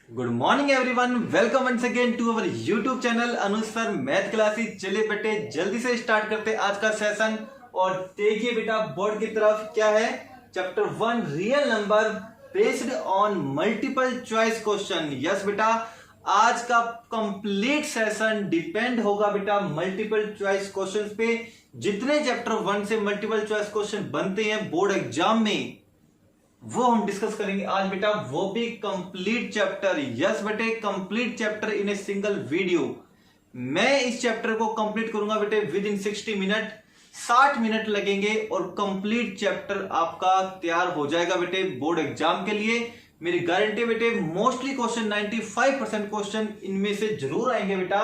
Good morning everyone, welcome once again to our YouTube channel Anuj sir math classes. चलिए बेटे जल्दी से start करते हैं आज का सेशन। और देखिए बेटा बोर्ड की तरफ क्या है, chapter 1 real number based on multiple choice question. Yes बेटा, आज का कंप्लीट सेशन डिपेंड होगा बेटा मल्टीपल चॉइस क्वेश्चंस पे। जितने चैप्टर 1 से मल्टीपल चॉइस क्वेश्चन बनते हैं बोर्ड एग्जाम में वो हम डिस्कस करेंगे आज बेटा, वो भी कंप्लीट चैप्टर। यस बेटे, complete chapter in a single video. मैं इस चैप्टर को कंप्लीट करूंगा बेटे विद इन 60 मिनट, 60 मिनट लगेंगे और कंप्लीट चैप्टर आपका तैयार हो जाएगा बेटे बोर्ड एग्जाम के लिए। मेरी गारंटी बेटे मोस्टली क्वेश्चन 95% क्वेश्चन इनमें से जरूर आएंगे बेटा।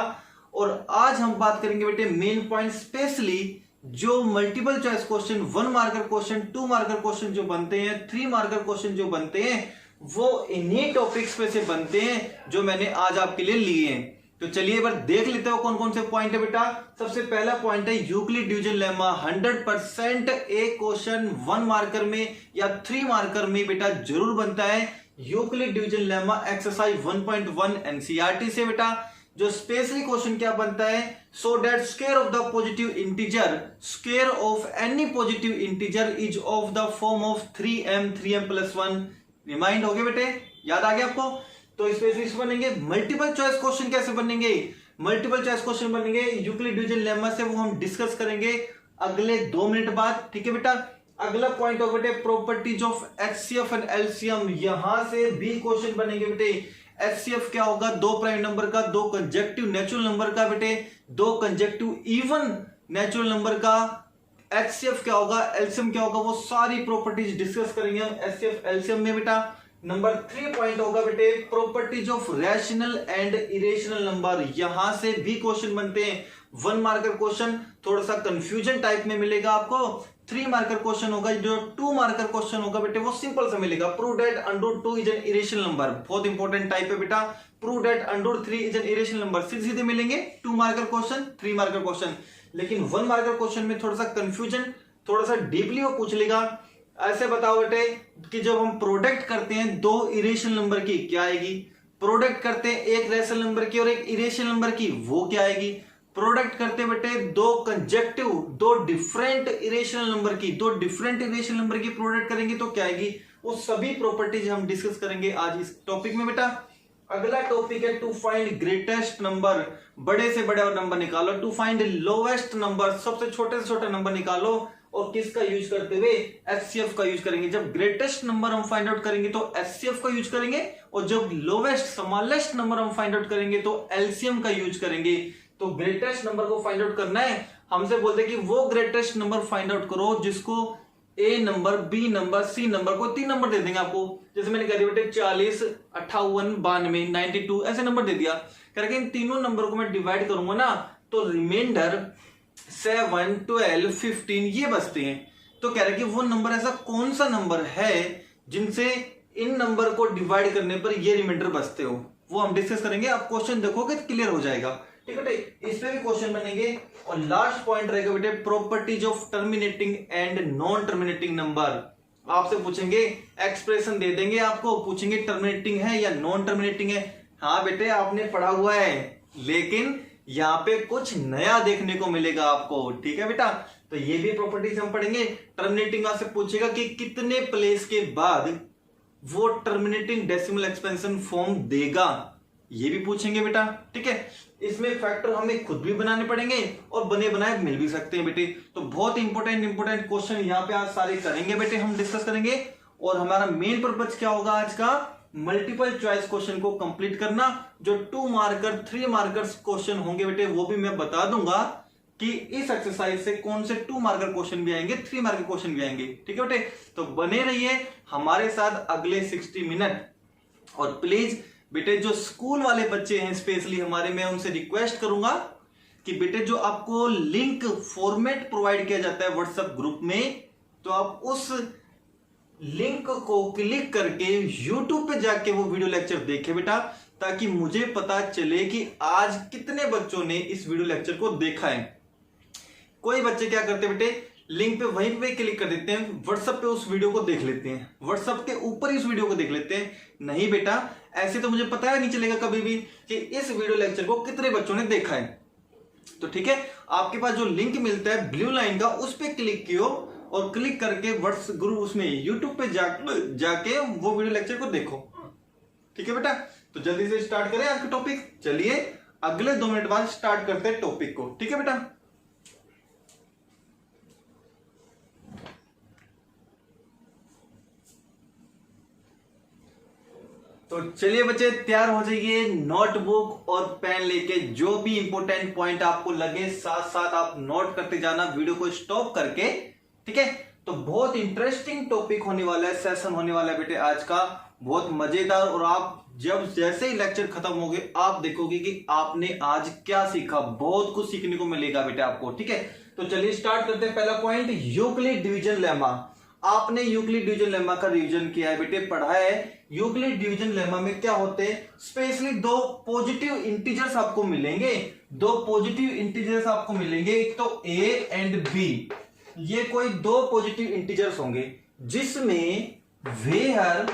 और आज हम बात करेंगे बेटे मेन पॉइंट, स्पेशली जो multiple choice question 1 marker question, 2 marker question जो बनते हैं, 3 मार्कर क्वेश्चन जो बनते हैं, वो इन्हीं टॉपिक्स पे से बनते हैं जो मैंने आज आपके लिए लिए हैं। तो चलिए एक बार देख लेते हो कौन कौन से पॉइंट है बेटा। सबसे पहला पॉइंट है यूक्लिड डिवीजन लेमा। 100% एक क्वेश्चन 1 मार्कर में या 3 मार्कर में बेटा जरूर बनता है Euclid division lemma exercise 1.1 NCERT से बेटा। जो स्पेशली क्वेश्चन क्या बनता है, so that square of the positive integer, square of any positive integer is of the form of 3m plus 1। Remind हो गए बेटे, याद आ गया आपको। तो स्पेशली बनेंगे मल्टीपल चॉइस क्वेश्चन। कैसे बनेंगे मल्टीपल चॉइस क्वेश्चन बनेंगे यूक्लिड डिवीजन लेमा से, वो हम डिस्कस करेंगे अगले 2 मिनट बाद। ठीक है बेटा। अगला पॉइंट हो बेटे properties of HCF and LCM. यहां से भी क्वेश्चन बनेंगे बेटे। एचसीएफ क्या होगा, 2 प्राइम नंबर का, 2 कंजेक्टिव नेचुरल नंबर का बेटे, 2 कंजेक्टिव इवन नेचुरल नंबर का। एचसीएफ क्या होगा, एलसीएम क्या होगा, वो सारी प्रॉपर्टीज डिस्कस करेंगे हम एचसीएफ एलसीएम में बेटा। नंबर 3 पॉइंट होगा बेटे properties of rational and irrational number. यहां से भी क्वेश्चन बनते हैं 1 मार्कर क्वेश्चन, थोड़ा सा कंफ्यूजन टाइप में मिलेगा आपको। 3 मार्कर क्वेश्चन होगा, जो 2 मार्कर क्वेश्चन होगा बेटे वो सिंपल सा मिलेगा। Prove that √2 is an irrational number, बहुत इंपॉर्टेंट टाइप है बेटा। Prove that √3 is an irrational number, सीधे सीधे मिलेंगे 2 मार्कर क्वेश्चन, 3 मार्कर क्वेश्चन। लेकिन 1 मार्कर क्वेश्चन में थोड़ा सा कंफ्यूजन, थोड़ा सा डीपली वो पूछ लेगा। ऐसे बताओ बेटे कि जब हम प्रोडक्ट करते हैं 2 इरेशनल नंबर की, क्या आएगी। प्रोडक्ट करते हैं 1 रैशनल नंबर की और 1 इरेशनल नंबर की, वो क्या आएगी। प्रोडक्ट करते बेटे 2 कंजेक्टिव, 2 डिफरेंट इरेशनल नंबर की, 2 डिफरेंट इरेशनल नंबर की प्रोडक्ट करेंगे तो क्या आएगी। वो सभी प्रॉपर्टीज हम डिस्कस करेंगे आज इस टॉपिक में बेटा। अगला टॉपिक है टू फाइंड ग्रेटेस्ट नंबर। बड़े से बड़े नंबर निकालो। टू फाइंड लोवेस्ट नंबर, सबसे छोटे से छोटा नंबर निकालो। और किसका यूज करते हुए, एचसीएफ का यूज करेंगे। जब ग्रेटेस्ट नंबर हम फाइंड आउट करेंगे तो एचसीएफ का यूज करेंगे, और जब लोवेस्ट स्मॉलेस्ट नंबर हम फाइंड आउट करेंगे तो एलसीएम का यूज करेंगे। तो ग्रेटेस्ट नंबर को फाइंड आउट करना है, हमसे बोलते हैं कि वो ग्रेटेस्ट नंबर फाइंड आउट करो जिसको A number, B number, C number, को 3 नंबर दे देंगे आपको। जैसे मैंने कह दिया बेटे 40, 58, 92, 92 ऐसे नंबर दे दिया। करके इन तीनों नंबर को मैं डिवाइड करूंगा ना तो रिमाइंडर 7, 12, 15 ये बचते हैं। तो कह रहे कि वो नंबर ऐसा कौन सा नंबर है जिनसे इन नंबर को डिवाइड करने पर ये रिमाइंडर बचते हो, वो हम डिस्कस करेंगे। आप क्वेश्चन देखोगे तो क्लियर हो जाएगा। ठीक है बेटे, इस पे भी क्वेश्चन बनेंगे। और लास्ट पॉइंट रहेगा बेटे properties of terminating and non terminating number. आपसे पूछेंगे, एक्सप्रेशन दे देंगे आपको, पूछेंगे टर्मिनेटिंग है या नॉन टर्मिनेटिंग है। हाँ बेटे आपने पढ़ा हुआ है, लेकिन यहाँ पे कुछ नया देखने को मिलेगा आपको। ठीक है बेटा, तो ये भी प्रॉपर्टीज हम पढ़ेंगे। टर्मिनेटिंग आपसे पूछेगा कि कितने प्लेस के बाद वो टर्मिनेटिंग डेसिमल एक्सपेंशन फॉर्म देगा, ये भी पूछेंगे बेटा। ठीक है, इसमें फैक्टर हमें खुद भी बनाने पड़ेंगे और बने बनाए मिल भी सकते हैं बेटे। तो बहुत इंपॉर्टेंट क्वेश्चन यहाँ पे आज सारे करेंगे बेटे, हम डिस्कस करेंगे। और हमारा मेन पर्पज क्या होगा आज का, मल्टीपल चॉइस क्वेश्चन को कंप्लीट करना। जो 2 मार्कर, 3 मार्कर क्वेश्चन होंगे बेटे वो भी मैं बता दूंगा कि इस एक्सरसाइज से कौन से 2 मार्कर क्वेश्चन भी आएंगे, 3 मार्कर क्वेश्चन भी आएंगे। ठीक है बेटे, तो बने रहिए हमारे साथ अगले 60 मिनट। और प्लीज बेटे जो स्कूल वाले बच्चे हैं स्पेशली हमारे, मैं उनसे रिक्वेस्ट करूंगा कि बेटे जो आपको लिंक फॉर्मेट प्रोवाइड किया जाता है व्हाट्सएप ग्रुप में, तो आप उस लिंक को क्लिक करके YouTube पे जाके वो वीडियो लेक्चर देखें बेटा, ताकि मुझे पता चले कि आज कितने बच्चों ने इस वीडियो लेक्चर को देखा है। कोई बच्चे क्या करते बेटे, लिंक पे वहीं पे क्लिक कर देते हैं, व्हाट्सएप पे उस वीडियो को देख लेते हैं, व्हाट्सएप के ऊपर ही उस वीडियो को देख लेते हैं। नहीं बेटा, ऐसे तो मुझे पता है नहीं चलेगा कभी भी कि इस वीडियो लेक्चर को कितने बच्चों ने देखा है। तो ठीक है, आपके पास जो लिंक मिलता है ब्लू लाइन का, उस पर क्लिक कियो और क्लिक करके व्हाट्सएप ग्रुप उसमें यूट्यूब पे जाके वो वीडियो लेक्चर को देखो। ठीक है बेटा, तो जल्दी से स्टार्ट करें आज का टॉपिक। चलिए अगले 2 मिनट बाद स्टार्ट करते हैं टॉपिक को। ठीक है बेटा, तो चलिए बच्चे तैयार हो जाइए, नोटबुक और पेन लेके, जो भी इंपॉर्टेंट पॉइंट आपको लगे साथ साथ आप नोट करते जाना वीडियो को स्टॉप करके। ठीक है, तो बहुत इंटरेस्टिंग टॉपिक होने वाला है, सेशन होने वाला है बेटे आज का, बहुत मजेदार। और आप जब जैसे ही लेक्चर खत्म होगे आप देखोगे कि आपने आज क्या सीखा, बहुत कुछ सीखने को मिलेगा बेटे आपको। ठीक है, तो चलिए स्टार्ट करते हैं। पहला पॉइंट, यूक्लिड डिवीजन लेमा। आपने यूक्लिड डिवीजन लेमा का रिवीजन किया है बेटे, पढ़ा है। यूक्लिड डिवीजन लेमा में क्या होते हैं, स्पेशली 2 पॉजिटिव इंटीजर्स आपको मिलेंगे, 2 पॉजिटिव इंटीजर्स आपको मिलेंगे, एक तो ए एंड बी। ये कोई 2 पॉजिटिव इंटीजर्स होंगे जिसमें वेयर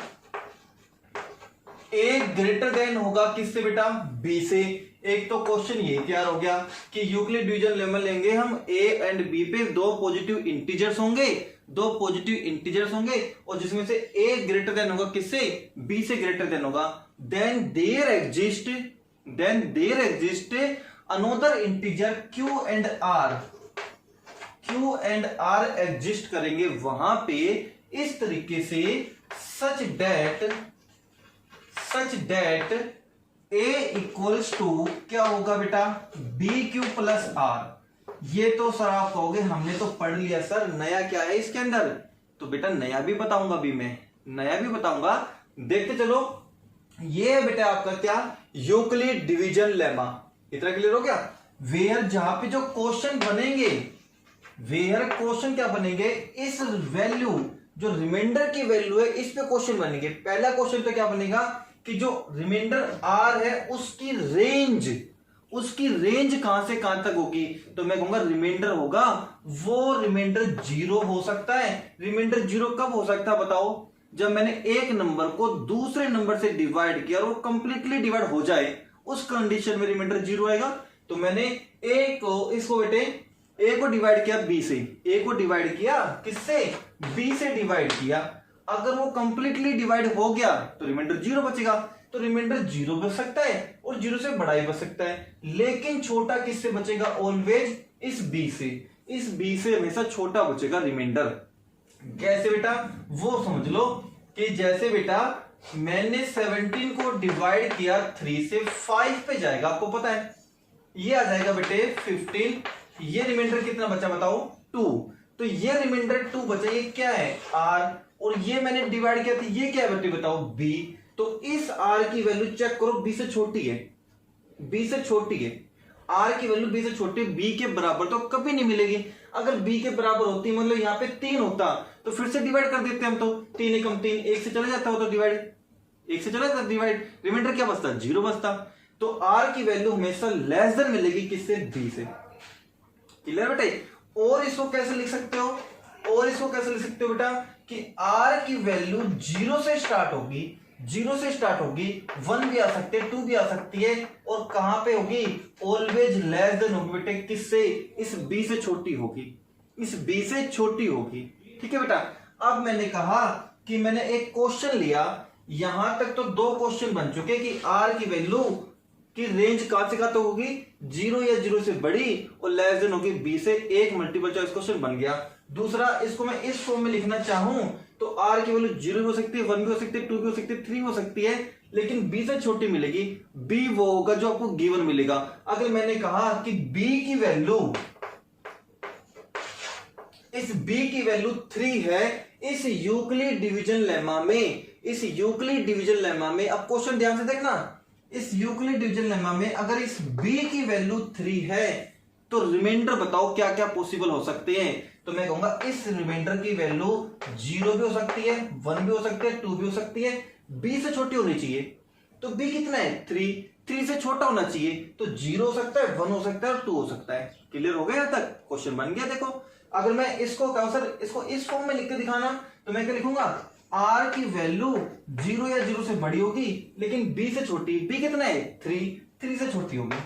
ए ग्रेटर देन होगा किससे बेटा, बी से। एक तो क्वेश्चन ये तैयार हो गया कि यूक्लिड डिवीजन लेमा लेंगे हम, ए एंड बी पे 2 पॉजिटिव इंटीजर्स होंगे, 2 पॉजिटिव इंटीजर्स होंगे और जिसमें से ए ग्रेटर देन होगा किससे, बी से ग्रेटर देन होगा। Then there exist another integer q and r exist करेंगे वहां पे इस तरीके से, such that a equals to क्या होगा बेटा, बी क्यू प्लस आर। ये तो सर आप कहोगे हमने तो पढ़ लिया सर, नया क्या है इसके अंदर। तो बेटा नया भी बताऊंगा, अभी मैं नया भी बताऊंगा, देखते चलो। ये है बेटा आपका क्या, यूक्लिड डिवीजन लेमा। इतना क्लियर हो गया। वेयर जहां पे जो क्वेश्चन बनेंगे, वेयर क्वेश्चन क्या बनेंगे, इस वैल्यू जो रिमाइंडर की वैल्यू है इस पे क्वेश्चन बनेंगे। पहला क्वेश्चन तो क्या बनेगा कि जो रिमाइंडर आर है उसकी रेंज कहां से कहां तक होगी। तो मैं कहूंगा रिमाइंडर होगा, वो रिमाइंडर 0 हो सकता है। रिमाइंडर 0 कब हो सकता है बताओ, जब मैंने एक नंबर को दूसरे नंबर से डिवाइड किया और वो कंप्लीटली डिवाइड हो जाए, उस कंडीशन में रिमाइंडर 0 आएगा। तो मैंने ए को डिवाइड किया बी से, ए को डिवाइड किया किससे, बी से डिवाइड किया। अगर वो कंप्लीटली डिवाइड हो गया तो रिमाइंडर 0 बचेगा। तो रिमाइंडर 0 बच सकता है और 0 से बड़ा ही बच सकता है, लेकिन छोटा किससे बचेगा, ऑलवेज इस बी से। इस बी से हमेशा छोटा बचेगा रिमाइंडर। कैसे बेटा, वो समझ लो कि जैसे बेटा मैंने 17 को डिवाइड किया 3 से, 5 पे जाएगा, आपको पता है ये आ जाएगा बेटे 15। ये रिमाइंडर कितना बचा बताओ, 2। तो ये रिमाइंडर 2 बचा, ये क्या है आर, और ये मैंने डिवाइड किया था, ये क्या है बेटे बताओ बी। तो इस आर की वैल्यू चेक करो, बी से छोटी है, बी से छोटी है, आर की वैल्यू बी से छोटी, बी के बराबर तो कभी नहीं मिलेगी। अगर बी के बराबर होती मतलब यहाँ पे 3 होता तो फिर से डिवाइड कर देते हम, तो 3 एकम 3, 1 से चला जाता हो तो डिवाइड, 1 से चला जाता डिवाइड, रिमाइंडर क्या बचता, 0 बचता। तो आर की वैल्यू हमेशा लेस देन मिलेगी किससे, बी से। क्लियर बेटे। और इसको कैसे लिख सकते हो, बेटा कि आर की वैल्यू 0 से स्टार्ट होगी, 1 भी आ सकते हैं, 2 भी आ सकती है, और कहां पे होगी, ऑलवेज लेस देन होगी बेटे किससे, इस बी से छोटी होगी, इस बी से छोटी होगी। ठीक है बेटा। अब मैंने कहा कि मैंने एक क्वेश्चन लिया, यहां तक तो 2 क्वेश्चन बन चुके कि आर की वैल्यू की रेंज कहां से कहां तक होगी, 0 या 0 से बड़ी और लेस देन होगी बी से। एक मल्टीपल चॉइस क्वेश्चन बन गया। दूसरा, इसको मैं इस फॉर्म में लिखना चाहूं तो आर की वैल्यू 0 भी हो सकती है, 1 भी हो सकती है, 2 भी हो सकती है, 3 हो सकती है, लेकिन बी से छोटी मिलेगी। बी वो होगा जो आपको गिवन मिलेगा। अगर मैंने कहा कि बी की वैल्यू, इस बी की वैल्यू 3 है, इस यूक्लिड डिवीजन लेमा में, अब क्वेश्चन ध्यान से देखना, इस यूक्लिड डिवीजन लेमा में अगर इस बी की वैल्यू 3 है तो रिमाइंडर बताओ क्या क्या पॉसिबल हो सकते हैं। तो मैं कहूंगा इस रिमाइंडर की वैल्यू 0 भी हो सकती है, 1 भी हो सकती है, 2 भी हो सकती है, बी से छोटी होनी चाहिए। तो बी कितना है, 3 से छोटा होना चाहिए, तो 0 हो सकता है, 1 हो सकता है और 2 हो सकता है। क्लियर हो गया यहां तक, क्वेश्चन बन गया। देखो अगर मैं इसको कहा सर इसको इस फॉर्म में लिख के दिखाना तो मैं क्या लिखूंगा, आर की वैल्यू 0 या 0 से बड़ी होगी लेकिन बी से छोटी। बी कितना है 3 से छोटी होगी।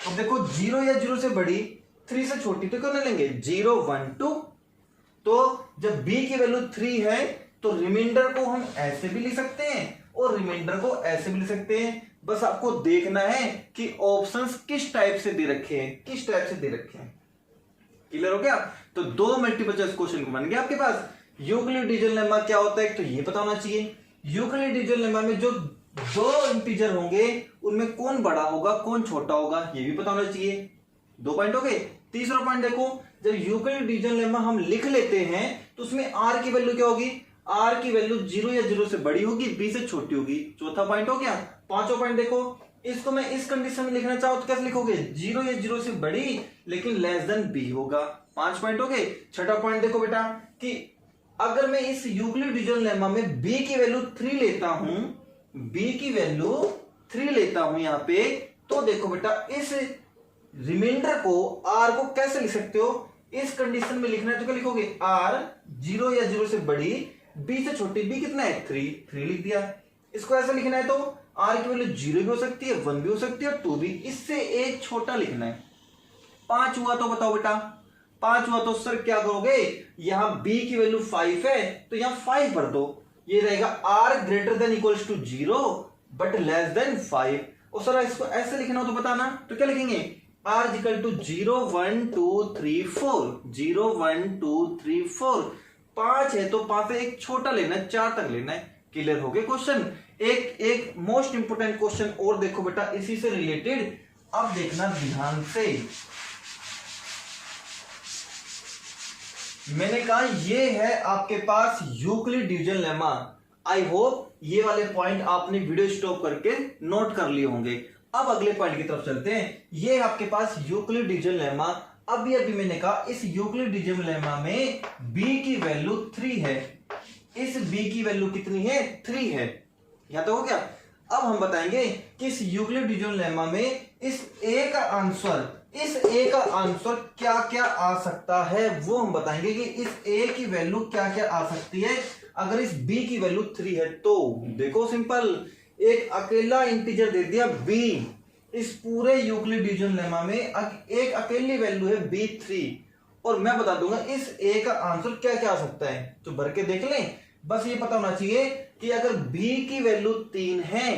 अब देखो 0 या 0 से बड़ी 3 से छोटी तो क्यों लेंगे 0 1 2। तो जब b की वैल्यू 3 है तो रिमाइंडर को हम ऐसे भी लिख सकते हैं और रिमाइंडर को ऐसे भी लिख सकते हैं। बस आपको देखना है कि ऑप्शंस किस टाइप से दे रखे हैं, किस टाइप से दे रखे हैं। क्लियर हो गया। तो दो मल्टीपल चॉइस क्वेश्चन बन गया आपके पास। यूक्लिडियन लेमा क्या होता है तो ये पता होना चाहिए। यूक्लिडियन लेमा में जो दो इंटीजर होंगे उनमें कौन बड़ा होगा कौन छोटा होगा ये भी पता होना चाहिए। 2 पॉइंट हो गए। तीसरा पॉइंट देखो, जब यूक्लिडियन लेमा हम लिख लेते हैं तो उसमें आर की वैल्यू क्या होगी, आर की वैल्यू 0 या 0 से बड़ी होगी, बी से छोटी होगी। चौथा पॉइंट हो गया। पांचवा पॉइंट देखो, इसको मैं इस कंडीशन में लिखना चाहूं तो कैसे लिखोगे, 0 या 0 से बड़ी लेकिन लेस देन बी होगा। 5 पॉइंट हो गए। छठा पॉइंट देखो बेटा कि अगर मैं इस यूक्लिडियन लेमा में b की वैल्यू 3 लेता हूं, b की वैल्यू 3 लेता हूं यहां पे, तो देखो बेटा इस रिमाइंडर को r को कैसे लिख सकते हो, इस कंडीशन में लिखना है तो क्या लिखोगे, r 0 या 0 से बड़ी b से छोटी, b कितना है 3 लिख दिया। इसको ऐसे लिखना है तो r की वैल्यू 0 भी हो सकती है, 1 भी हो सकती है और 2 भी, इससे एक छोटा लिखना है। 5 हुआ तो बताओ बेटा, 5 हुआ तो सर क्या करोगे, यहां b की वैल्यू 5 है तो यहां 5 भर दो, ये रहेगा r greater than equals to 0 but less than 5। और सर इसको ऐसे लिखना हो तो बताना, तो क्या लिखेंगे, r इक्वल टू 0 1 2 3 4, 0 1 2 3 4। 5 है तो 5 से एक छोटा लेना है, 4 तक लेना है। क्लियर हो गए क्वेश्चन। एक मोस्ट इंपोर्टेंट क्वेश्चन और देखो बेटा इसी से रिलेटेड, अब देखना ध्यान से। मैंने कहा ये है आपके पास Euclid division lemma. I hope ये वाले पॉइंट आपने वीडियो स्टॉप करके नोट कर लिए होंगे। अब अगले पॉइंट की तरफ चलते हैं। ये आपके पास यूक्लिड डिवीजन लेमा। अभी मैंने कहा इस यूक्लिड डिवीजन लेमा में b की वैल्यू 3 है, इस b की वैल्यू कितनी है 3 है। यहां तो हो गया। अब हम बताएंगे कि इस यूक्लिड डिवीजन लेमा में इस a का आंसर क्या क्या आ सकता है, वो हम बताएंगे कि इस a की वैल्यू क्या क्या आ सकती है अगर इस b की वैल्यू 3 है। तो देखो सिंपल, एक अकेला इंटीजर दे दिया b, इस पूरे यूक्लिड डिवीजन लेमा में एक अकेली वैल्यू है b3 और मैं बता दूंगा इस a का आंसर क्या क्या आ सकता है। तो भर के देख लें। बस ये पता होना चाहिए कि अगर b की वैल्यू 3 है,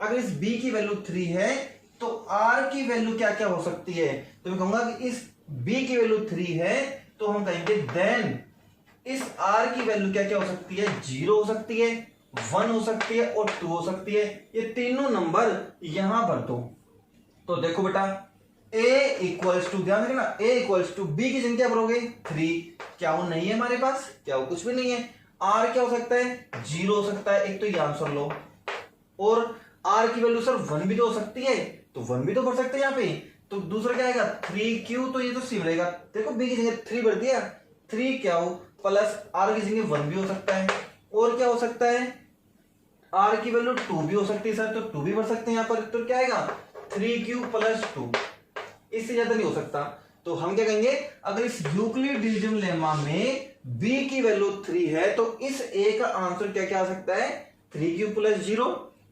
अगर इस b की वैल्यू 3 है तो r की वैल्यू क्या क्या हो सकती है। तो मैं कहूंगा कि इस b की वैल्यू 3 है तो हम कहेंगे देन इस r की वैल्यू क्या क्या हो सकती है, 0 हो सकती है, 1 हो सकती है और 2 हो सकती है। ये तीनों नंबर यहां भर दो। तो देखो बेटा a इक्वल्स टू, ध्यान रखना, a इक्वल्स टू b की जगह क्या भरोगे 3, क्या वो नहीं है हमारे पास, क्या वो कुछ भी नहीं है। r क्या हो सकता है 0 हो सकता है, एक तो ये आंसर लो, और r की वैल्यू सर 1 भी तो हो सकती है, तो 1 भी तो भर सकते हैं यहाँ पे। तो दूसरा क्या आएगा 3q, तो ये तो सी रहेगा। देखो b की जगह 3 भर दिया, 3 क्या हो प्लस r की जगह 1 भी हो सकता है, और क्या हो सकता है r की वैल्यू 2 भी हो सकती है सर, तो 2 भी भर सकते हैं यहाँ पर। तो क्या आएगा 3q प्लस 2, इससे ज्यादा नहीं हो सकता। तो हम क्या कहेंगे, अगर इस यूक्लिड डिवीजन लेमा में b की वैल्यू 3 है तो इस a का आंसर क्या क्या आ सकता है 3q प्लस 0।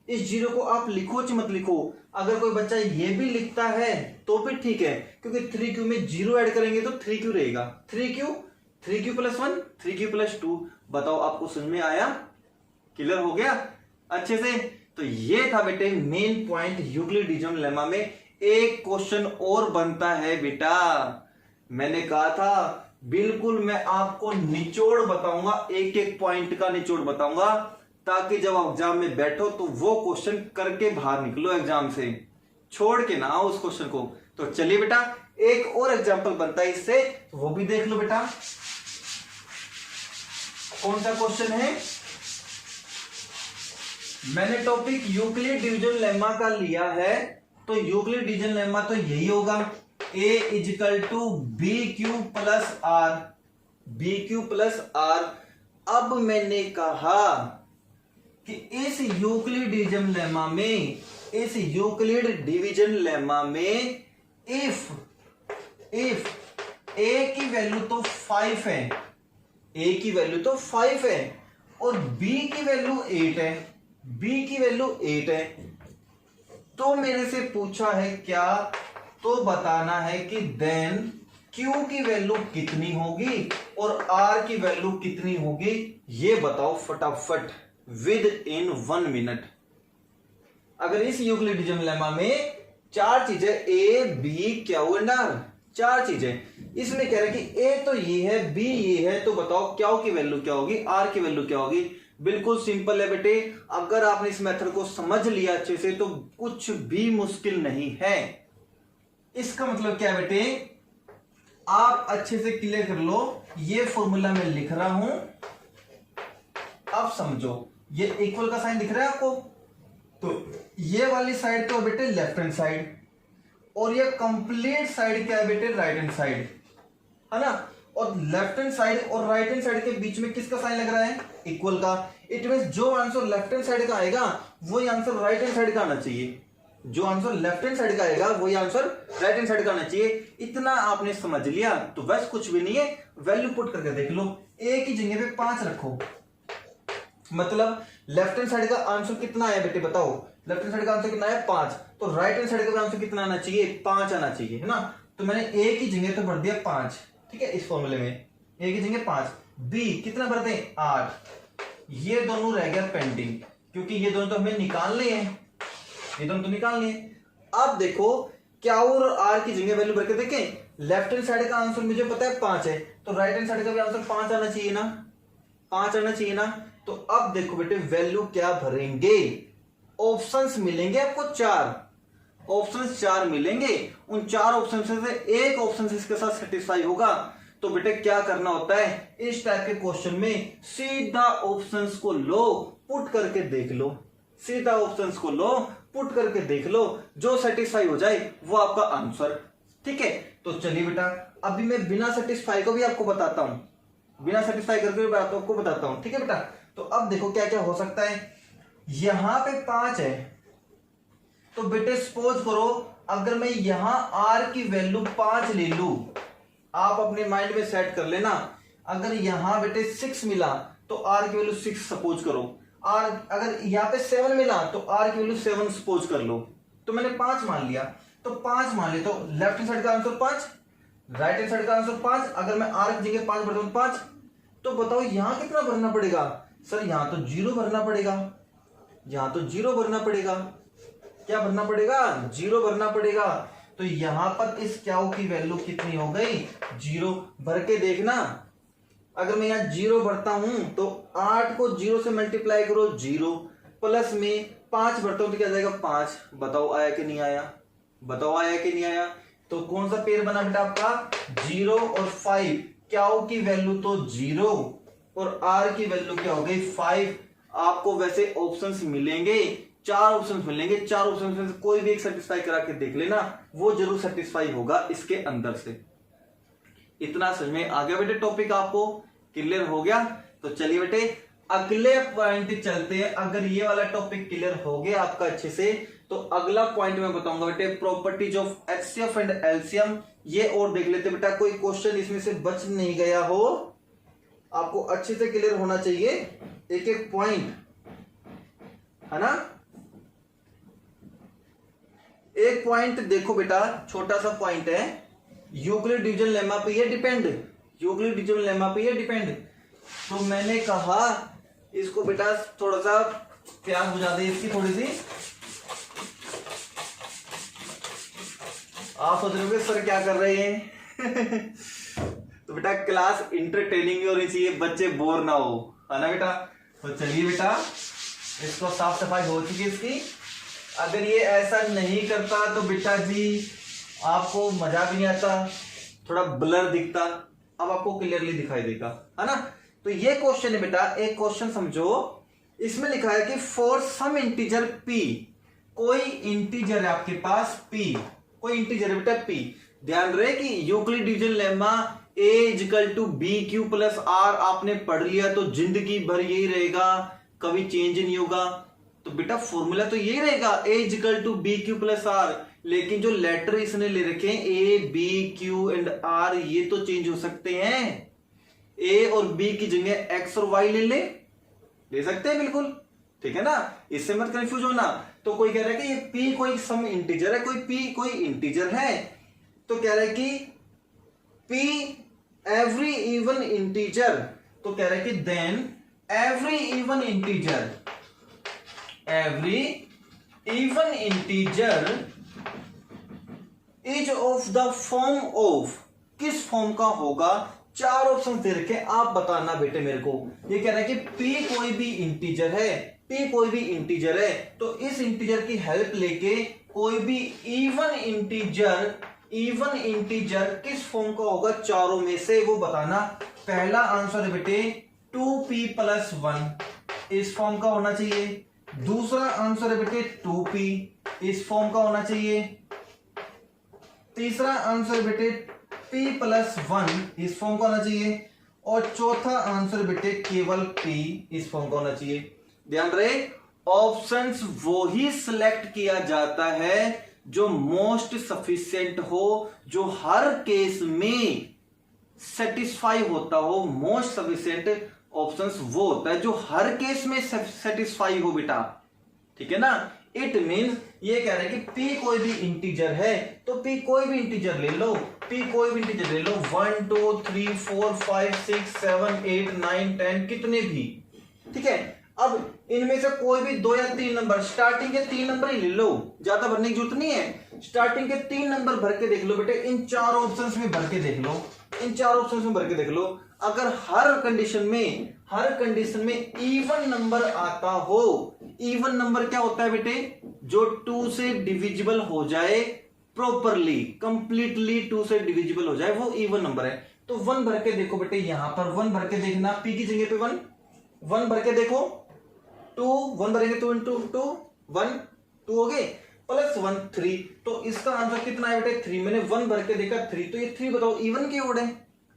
इस 0 को आप लिखो च मत लिखो, अगर कोई बच्चा ये भी लिखता है तो भी ठीक है, क्योंकि 3q में 0 ऐड करेंगे तो 3q रहेगा। 3q plus 1, 3q plus 2। बताओ आपको समझ में आया, क्लियर हो गया अच्छे से। तो ये था बेटे main point Euclid division lemma में। एक क्वेश्चन और बनता है बेटा, मैंने कहा था बिल्कुल मैं आपको निचोड़ बताऊंगा, एक एक पॉइंट का निचोड़ बताऊंगा, ताकि जब आप एग्जाम में बैठो तो वो क्वेश्चन करके बाहर निकलो एग्जाम से, छोड़ के ना आओ उस क्वेश्चन को। तो चलिए बेटा एक और एग्जाम्पल बनता है इससे, तो वो भी देख लो बेटा। कौन सा क्वेश्चन है, मैंने टॉपिक यूक्लिड डिवीजन लेमा का लिया है, तो यूक्लिड डिवीजन लेमा तो यही होगा, a equal to b q plus r, b q plus r. अब मैंने कहा कि इस यूक्लिड डिवीजन लेमा में, इस यूक्लिड डिवीजन लेमा में इफ ए की वैल्यू तो 5 है, ए की वैल्यू तो 5 है और बी की वैल्यू 8 है, बी की वैल्यू 8 है। तो मेरे से पूछा है क्या, तो बताना है कि देन Q की वैल्यू कितनी होगी और R की वैल्यू कितनी होगी, ये बताओ फटाफट विद इन 1 मिनट। अगर इस यूक्लिडियन लेमा में 4 चीजें A, B, Q and R, 4 चीजें, इसमें कह रहे हैं कि A तो ये है, B ये है, तो बताओ Q की वैल्यू क्या होगी, R की वैल्यू क्या होगी। बिल्कुल सिंपल है बेटे, अगर आपने इस मेथड को समझ लिया अच्छे से तो कुछ भी मुश्किल नहीं है। इसका मतलब क्या है बेटे, आप अच्छे से क्लियर कर लो, ये फॉर्मूला मैं लिख रहा हूं, अब समझो। ये इक्वल का साइन दिख रहा है आपको, तो ये वाली साइड तो बेटे लेफ्ट हैंड साइड और ये कंप्लीट साइड क्या है बेटे, राइट हैंड साइड, है ना। और लेफ्ट हैंड साइड और राइट हैंड साइड के बीच में किसका साइन लग रहा है, इक्वल का। इट मींस जो आंसर लेफ्ट हैंड साइड का आएगा वही आंसर राइट हैंड साइड का आना चाहिए, जो आंसर लेफ्ट हैंड साइड का आएगा वही आंसर राइट हैंड साइड का आना चाहिए। इतना आपने समझ लिया तो बस कुछ भी नहीं है, वैल्यू पुट करके देख लो। ए की जगह पे 5 रखो, मतलब लेफ्ट हैंड साइड का आंसर कितना आया बेटे बताओ, लेफ्ट हैंड साइड का आंसर कितना है 5, तो राइट हैंड साइड का आंसर कितना आना चाहिए, 5 आना चाहिए, है ना। तो मैंने ए की जगह तो भर दिया 5, ठीक है, इस फॉर्मूले में ए की जगह 5, बी कितना भरते हैं 8, ये दोनों रह गया पेंडिंग, क्योंकि ये दोनों तो हमें निकालने हैं, ये दोनों तो निकालने हैं। अब देखो क्या और आर की जगह वैल्यू भर के देखें, लेफ्ट हैंड साइड का आंसर मुझे पता है 5 है, तो राइट हैंड साइड का भी आंसर 5 आना चाहिए ना, 5 आना चाहिए ना। तो अब देखो बेटे वैल्यू क्या भरेंगे, ऑप्शंस मिलेंगे आपको 4, ऑप्शंस 4 मिलेंगे, उन 4 ऑप्शन से एक ऑप्शन इसके साथ सेटिस्फाई होगा। तो बेटे क्या करना होता है, इस टाइप के क्वेश्चन में सीधा ऑप्शंस को लो, पुट करके देख लो, सीधा ऑप्शंस को लो, पुट करके देख लो, जो सेटिस्फाई हो जाए वो आपका आंसर, ठीक है। तो चलिए बेटा अभी मैं बिना सेटिस्फाई को भी आपको बताता हूं, बिना सेटिस्फाई करके भी आपको बताता हूं, ठीक है बेटा। तो अब देखो क्या क्या हो सकता है, यहां पे 5 है, तो बेटे सपोज करो अगर मैं यहां आर की वैल्यू 5 ले लू, आप अपने माइंड में सेट कर लेना, अगर यहां बेटे 6 मिला तो आर की वैल्यू 6 सपोज करो, आर अगर यहां पे 7 मिला तो आर की वैल्यू 7 सपोज कर लो, तो मैंने 5 मान लिया, तो 5 मान लिया, तो लेफ्ट हैंड साइड का आंसर 5, राइट हैंड साइड का आंसर 5, अगर मैं आर की जगह 5 भरता हूं 5, तो बताओ यहां कितना भरना पड़ेगा, सर यहां तो 0 भरना पड़ेगा, यहां तो 0 भरना पड़ेगा, क्या भरना पड़ेगा, 0 भरना पड़ेगा। तो यहां पर इस क्यू की वैल्यू कितनी हो गई, 0 भर के देखना। अगर मैं यहां 0 भरता हूं तो 8 को 0 से मल्टीप्लाई करो 0, प्लस में 5 भरता हूं तो क्या जाएगा 5, बताओ आया कि नहीं आया, बताओ आया कि नहीं आया। तो कौन सा पेयर बना बेटा आपका, 0 और 5, क्यू की वैल्यू तो 0 और आर की वैल्यू क्या हो गई 5। आपको वैसे ऑप्शंस मिलेंगे, 4 ऑप्शंस मिलेंगे, 4 ऑप्शंस में से कोई भी एक सेटिस्फाई करा के देख लेना, वो जरूर सेटिस्फाई होगा इसके अंदर से। इतना समझ में आ गया बेटे, टॉपिक आपको क्लियर हो गया। तो चलिए बेटे अगले पॉइंट चलते हैं। अगर ये वाला टॉपिक क्लियर हो गया आपका अच्छे से, तो अगला पॉइंट मैं बताऊंगा बेटे properties of HCF and LCM. ये और देख लेते बेटा, कोई क्वेश्चन इसमें से बच नहीं गया हो, आपको अच्छे से क्लियर होना चाहिए एक एक पॉइंट, है ना। एक पॉइंट देखो बेटा, छोटा सा पॉइंट है, यूक्लिड डिवीजन लेमा पे ये डिपेंड, यूक्लिड डिवीजन लेमा पे ये डिपेंड। तो मैंने कहा इसको बेटा थोड़ा सा प्यास बुझा दे इसकी थोड़ी सी। आप सोच रहे हो सर क्या कर रहे हैं तो बेटा क्लास इंटरटेनिंग होनी चाहिए, बच्चे बोर ना हो, है ना बेटा। तो चलिए बेटा इसको साफ सफाई हो चुकी है इसकी। अगर ये ऐसा नहीं करता तो बेटा जी आपको मजा भी नहीं आता, थोड़ा ब्लर दिखता, अब आपको क्लियरली दिखाई देगा, है ना। तो ये क्वेश्चन है बेटा, एक क्वेश्चन समझो, इसमें लिखा है कि फॉर सम इंटीजर p, कोई इंटीजर है आपके पास p, कोई इंटीजर है बेटा p। ध्यान रहे कि Euclid division lemma a equal to b q plus r आपने पढ़ लिया तो जिंदगी भर यही रहेगा, कभी चेंज नहीं होगा। तो बेटा फॉर्मूला तो यही रहेगा, a equal to b q plus r, लेकिन जो लेटर इसने ले रखे हैं a b q and r, ये तो चेंज हो सकते हैं। ए और बी की जगह एक्स और वाई ले सकते हैं बिल्कुल, ठीक है ना, इससे मत कंफ्यूज होना। तो कोई कह रहा है कि ये p कोई सम इंटीजर है, कोई p कोई इंटीजर है, तो कह रहा है कि p एवरी इवन इंटीजर, तो कह रहा है कि then every even integer is of the form of, किस फॉर्म का होगा, 4 ऑप्शन दे रखे, आप बताना बेटे मेरे को। ये कह रहा है कि p कोई भी इंटीजर है, p कोई भी इंटीजर है, तो इस इंटीजर की हेल्प लेके कोई भी इवन इंटीजर किस फॉर्म का होगा चारों में से, वो बताना। पहला आंसर है बेटे 2p प्लस 1 इस फॉर्म का होना चाहिए। दूसरा आंसर है बेटे 2p इस फॉर्म का होना चाहिए। तीसरा आंसर बेटे p प्लस 1 इस फॉर्म का होना चाहिए। और चौथा आंसर बेटे केवल p इस फॉर्म का होना चाहिए। ध्यान रहे, ऑप्शंस वो ही सिलेक्ट किया जाता है जो मोस्ट सफिशिएंट हो, जो हर केस में सेटिस्फाई होता हो। मोस्ट सफिशिएंट ऑप्शंस वो होता है जो हर केस में सेटिस्फाई हो बेटा, ठीक है ना। इट मीन्स ये कह रहे हैं कि p कोई भी इंटीजर है, तो p कोई भी इंटीजर ले लो, p कोई भी इंटीजर ले लो, 1 2 3 4 5 6 7 8 9 10 कितने भी, ठीक है। अब इनमें से कोई भी 2 या 3 नंबर, स्टार्टिंग के 3 नंबर ही ले लो, ज्यादा भरने की जरूरत नहीं है। स्टार्टिंग के 3 नंबर भर के देख लो बेटे, इन 4 ऑप्शंस में भर के देख लो, इन 4 ऑप्शंस में भर के देख लो। अगर हर कंडीशन में इवन नंबर आता हो, इवन नंबर क्या होता है बेटे, जो 2 से डिविजिबल हो जाए प्रॉपरली, कंप्लीटली 2 से डिविजिबल हो जाए, वो इवन नंबर है। तो 1 भर के देखो बेटे, यहां पर 1 भर के देखना, p की जगह पे 1 भर के देखो, 2 1 भरेंगे 2 इंटू 2 1 2 हो गए, प्लस 1 3, तो इसका आंसर कितना है बेटे 3। मैंने 1 भर के देखा 3, तो ये 3 बताओ इवन की ओड है,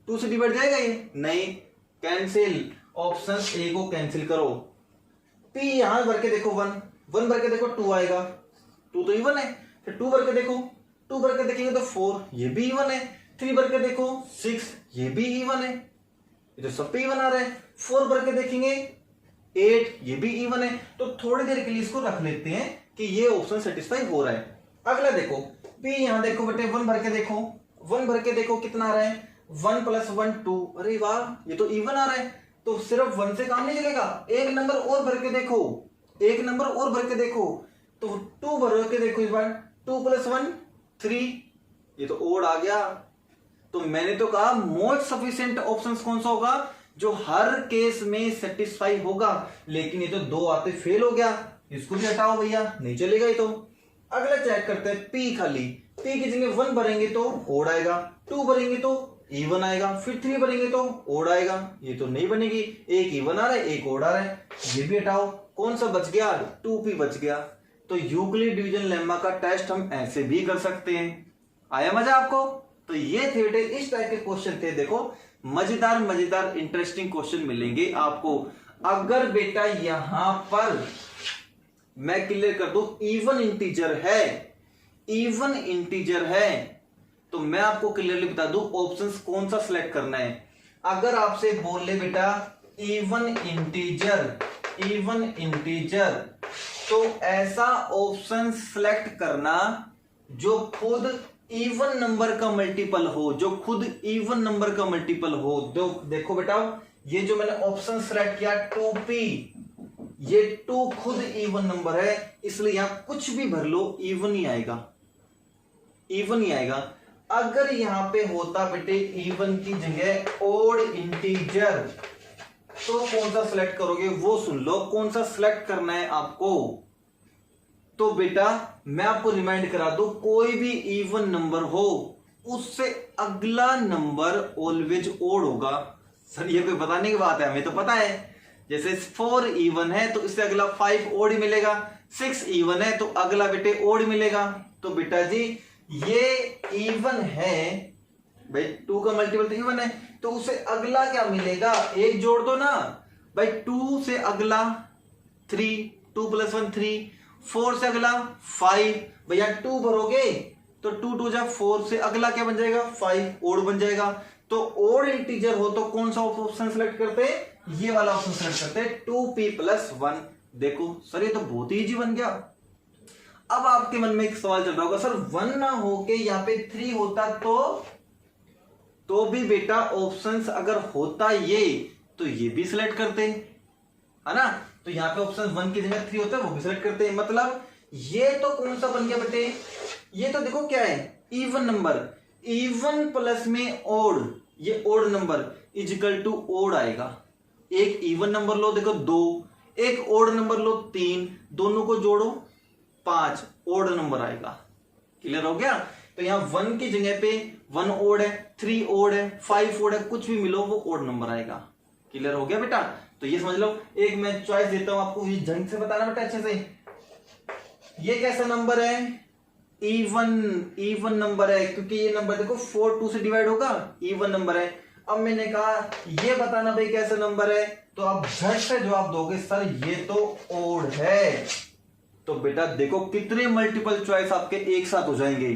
2 से डिवाइड जाएगा ये नहीं, कैंसिल, ऑप्शन ए को कैंसिल करो। p यहां भर के देखो 1 भर के देखो 2 आएगा, 2 तो इवन है। फिर 2 भर के देखो, 2 भर के देखेंगे तो 4, ये भी इवन है। 3 भर के देखो 6, ये भी इवन है, ये तो सब पे इवन आ रहा है। 4 भर के देखेंगे 8, ये भी इवन है। तो थोड़ी देर के लिए इसको रख लेते हैं कि ये ऑप्शन सेटिस्फाई हो रहा है। अगला देखो p, यहां देखो बेटे 1 भर के देखो, 1 भर के देखो कितना आ रहा है, 1 प्लस 1 2, अरे वाह ये तो इवन आ रहा है। तो सिर्फ 1 से काम नहीं चलेगा, एक नंबर और भर के देखो, एक नंबर और भर के देखो, तो 2 भर के देखो इस बार, 2 प्लस 1 3, ये तो ओड आ गया। तो मैंने तो कहा मोस्ट सफिशिएंट ऑप्शंस कौन सा होगा, जो हर केस में सेटिस्फाई होगा, लेकिन ये तो 2 आते फेल हो गया, इसको भी हटाओ भैया, नहीं चलेगा ये तो। अगला चेक करते हैं p खाली, p की जगह 1 भरेंगे तो ओड आएगा, 2 भरेंगे तो इवन आएगा, फिर 3 भरेंगे तो ओड आएगा, ये तो नहीं बनेगी, एक इवन आ रहा है एक ओड आ रहा है, ये भी हटाओ। कौन सा बच गया, 2p बच गया। तो यूक्लिड डिवीजन लेम्मा का टेस्ट हम ऐसे भी कर सकते हैं। आया मजा आपको? तो ये थे बेटे इस टाइप के क्वेश्चन थे। देखो मजेदार इंटरेस्टिंग क्वेश्चन मिलेंगे आपको। अगर बेटा यहां पर मैं क्लियर कर दूं इवन इंटीजर है, तो मैं आपको क्लियरली बता दूं ऑप्शंस कौन सा सिलेक्ट करना है। अगर आपसे बोल ले बेटा इवन इंटीजर, तो ऐसा ऑप्शन सिलेक्ट करना जो खुद इवन नंबर का मल्टीपल हो, देखो बेटा ये जो मैंने ऑप्शन सिलेक्ट किया 2p, ये 2 खुद इवन नंबर है, इसलिए यहां कुछ भी भर लो इवन ही आएगा। अगर यहां पे होता बेटे इवन की जगह ओड इंटीजर, तो कौन सा सिलेक्ट करोगे वो सुन लो, कौन सा सिलेक्ट करना है आपको। तो बेटा मैं आपको रिमाइंड करा दूं, कोई भी इवन नंबर हो उससे अगला नंबर ऑलवेज ओड होगा। सर ये कोई बताने की बात है, हमें तो पता है। जैसे 4 इवन है तो इससे अगला 5 ओड ही मिलेगा, 6 इवन है तो अगला बेटे ओड मिलेगा। तो बेटा जी ये इवन है भाई, 2 का मल्टीपल तो इवन है, तो उसे अगला क्या मिलेगा, एक जोड़ दो ना भाई, 2 से अगला 3, 2 + 1 3, 4 से अगला 5, भैया 2 भरोगे तो 2 2 जा 4 से अगला क्या बन जाएगा 5, ओड बन जाएगा। तो ओड इंटीजर हो तो कौन सा ऑप्शन सेलेक्ट करते हैं, ये वाला ऑप्शन सेलेक्ट करते हैं, 2p + 1। देखो सर ये तो बहुत ही इजी बन गया। अब आपके मन में एक सवाल चल रहा होगा, सर 1 ना होके यहाँ पे 3 होता तो भी बेटा ऑप्शंस अगर होता ये तो ये भी सिलेक्ट करते है ना। तो यहाँ पे ऑप्शन 1 की जगह 3 होता है, वो भी सिलेक्ट करते हैं। मतलब ये तो कौन सा बन गया बेटे, ये तो देखो क्या है, इवन नंबर, इवन प्लस में ओड, ये odd number equal to odd आएगा। एक इवन नंबर लो देखो 2, एक ओड नंबर लो 3, दोनों को जोड़ो 5, ओड नंबर आएगा। क्लियर हो गया। तो यहाँ 1 की जगह पे 1 ओड है, 3 ओड है, 5 ओड है, कुछ भी मिलो वो ओड नंबर आएगा। क्लियर हो गया बेटा। तो ये समझ लो, एक मैं चॉइस देता हूं आपको, ये ढंग से बताना बेटा अच्छे से। ये कैसा नंबर है, इवन नंबर है, क्योंकि ये नंबर देखो 4 2 से डिवाइड होगा, इवन नंबर है। अब मैंने कहा ये बताना भाई कैसा नंबर है, तो आप झट से जवाब दोगे सर ये तो ओड है। तो बेटा देखो कितने मल्टीपल चॉइस आपके एक साथ हो जाएंगे।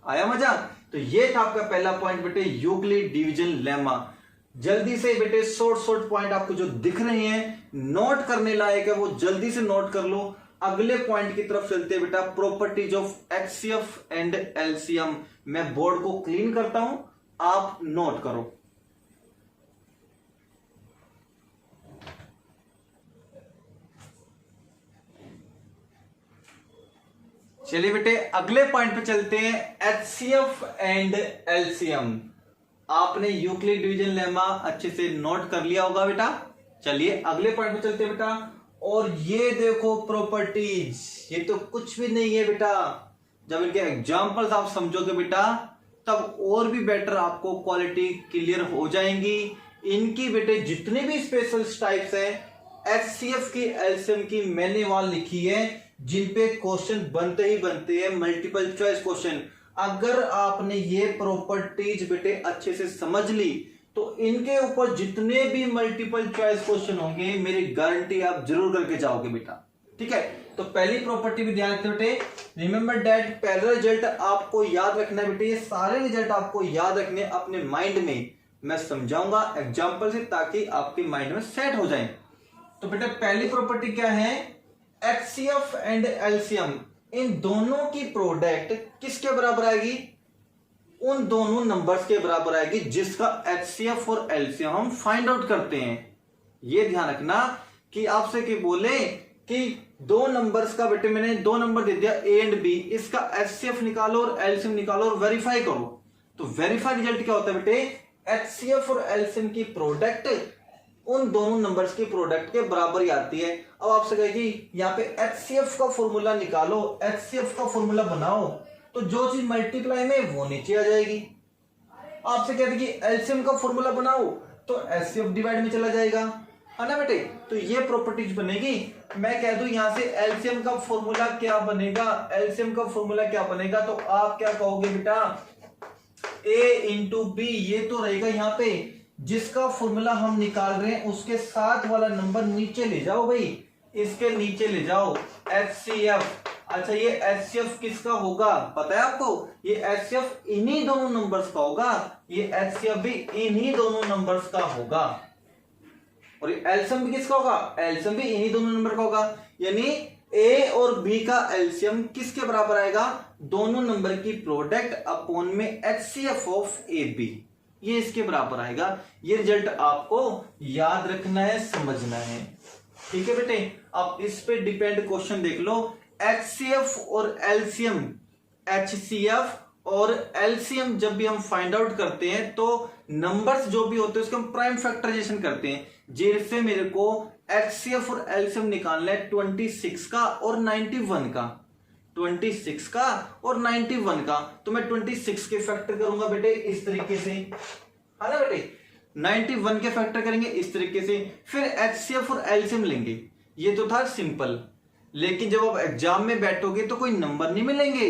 आया मजा। तो ये था आपका पहला पॉइंट बेटे, यूक्लिड डिवीजन लेमा। जल्दी से बेटे शॉर्ट पॉइंट आपको जो दिख रहे हैं नोट करने लायक है वो जल्दी से नोट कर लो। अगले पॉइंट की तरफ चलते हैं बेटा, properties of HCF and LCM. मैं बोर्ड को क्लीन करता हूं, आप नोट करो। चलिए बेटे अगले पॉइंट पे चलते हैं, एचसीएफ एंड एलसीएम। आपने यूक्लिड डिवीजन लेमा अच्छे से नोट कर लिया होगा बेटा। चलिए अगले पॉइंट पे चलते हैं बेटा, और ये देखो प्रॉपर्टीज, ये तो कुछ भी नहीं है बेटा। जब इनके एग्जांपल्स आप समझोगे बेटा तब और भी बेटर आपको क्वालिटी क्लियर हो जाएंगी। इनकी बेटे जितने भी स्पेशल टाइप्स हैं एचसीएफ की एलसीएम की मैंने वहां लिखी है, जिन पे क्वेश्चन बनते ही बनते हैं, मल्टीपल चॉइस क्वेश्चन। अगर आपने ये प्रॉपर्टीज बेटे अच्छे से समझ ली तो इनके ऊपर जितने भी मल्टीपल चॉइस क्वेश्चन होंगे मेरी गारंटी आप जरूर करके जाओगे बेटा। ठीक है, तो पहली प्रॉपर्टी भी ध्यान रखते बेटे, रिमेंबर दैट पहला रिजल्ट आपको याद रखना है बेटे। ये सारे रिजल्ट आपको याद रखने अपने माइंड में, मैं समझाऊंगा एग्जाम्पल से ताकि आपके माइंड में सेट हो जाए। तो बेटा पहली प्रॉपर्टी क्या है, एचसीएफ एंड एलसीएम, इन दोनों की प्रोडक्ट किसके बराबर आएगी, उन दोनों नंबर्स के बराबर आएगी जिसका एचसीएफ और एलसीएम हम फाइंड आउट करते हैं। ये ध्यान रखना कि आपसे कि बोले कि दो नंबर्स का बेटे मैंने दो नंबर दे दिया ए एंड बी, इसका एचसीएफ निकालो और एलसीएम निकालो और वेरीफाई करो। तो वेरीफाई रिजल्ट क्या होता है बेटे, एचसीएफ और एलसीएम की प्रोडक्ट उन दोनों नंबर्स की प्रोडक्ट के बराबर ही आती है। अब आपसे कहेगी यहाँ पे एचसीएफ का फॉर्मूला निकालो, एचसीएफ का फॉर्मूला बनाओ, तो जो चीज मल्टीप्लाई में वो नीचे आ जाएगी। आपसे कहते कि एलसीएम का फॉर्मूला बनाओ तो एचसीएफ डिवाइड में चला जाएगा, है ना बेटे। तो ये प्रॉपर्टीज बनेगी। मैं कह दूं यहां से एलसीएम का फॉर्मूला क्या बनेगा, एलसीएम का फॉर्मूला क्या बनेगा, तो आप क्या कहोगे बेटा, ए इंटू बी, ये तो रहेगा यहाँ पे जिसका फॉर्मूला हम निकाल रहे हैं उसके साथ वाला नंबर नीचे ले जाओ भाई, इसके नीचे ले जाओ एचसीएफ। अच्छा ये एचसीएफ किसका होगा पता है आपको, ये एचसीएफ इन्हीं दोनों नंबर्स का होगा, ये एचसीएफ भी इन्हीं दोनों नंबर्स का होगा, और ये एलसीएम भी किसका होगा, एलसीएम भी इन्हीं दोनों नंबर का होगा। यानी ए और बी का एलसीएम किसके बराबर आएगा, दोनों नंबर की प्रोडक्ट अपॉन में एचसीएफ ऑफ ए बी, ये इसके बराबर आएगा। ये रिजल्ट आपको याद रखना है, समझना है, ठीक है बेटे। अब इस पे डिपेंड क्वेश्चन देख लो, एचसीएफ और एलसीएम, एचसीएफ और एलसीएम जब भी हम फाइंड आउट करते हैं तो नंबर्स जो भी होते हैं उसको हम प्राइम फैक्टराइजेशन करते हैं। जैसे मेरे को एचसीएफ और एलसीएम निकालना है 26 का और 91 का, 26 का और 91 का, तो मैं 26 के फैक्टर करूंगा बेटे इस तरीके से, है ना बेटे। 91 के फैक्टर करेंगे इस तरीके से, फिर एचसीएफ और एलसीएम लेंगे। ये तो था सिंपल, लेकिन जब आप एग्जाम में बैठोगे तो कोई नंबर नहीं मिलेंगे।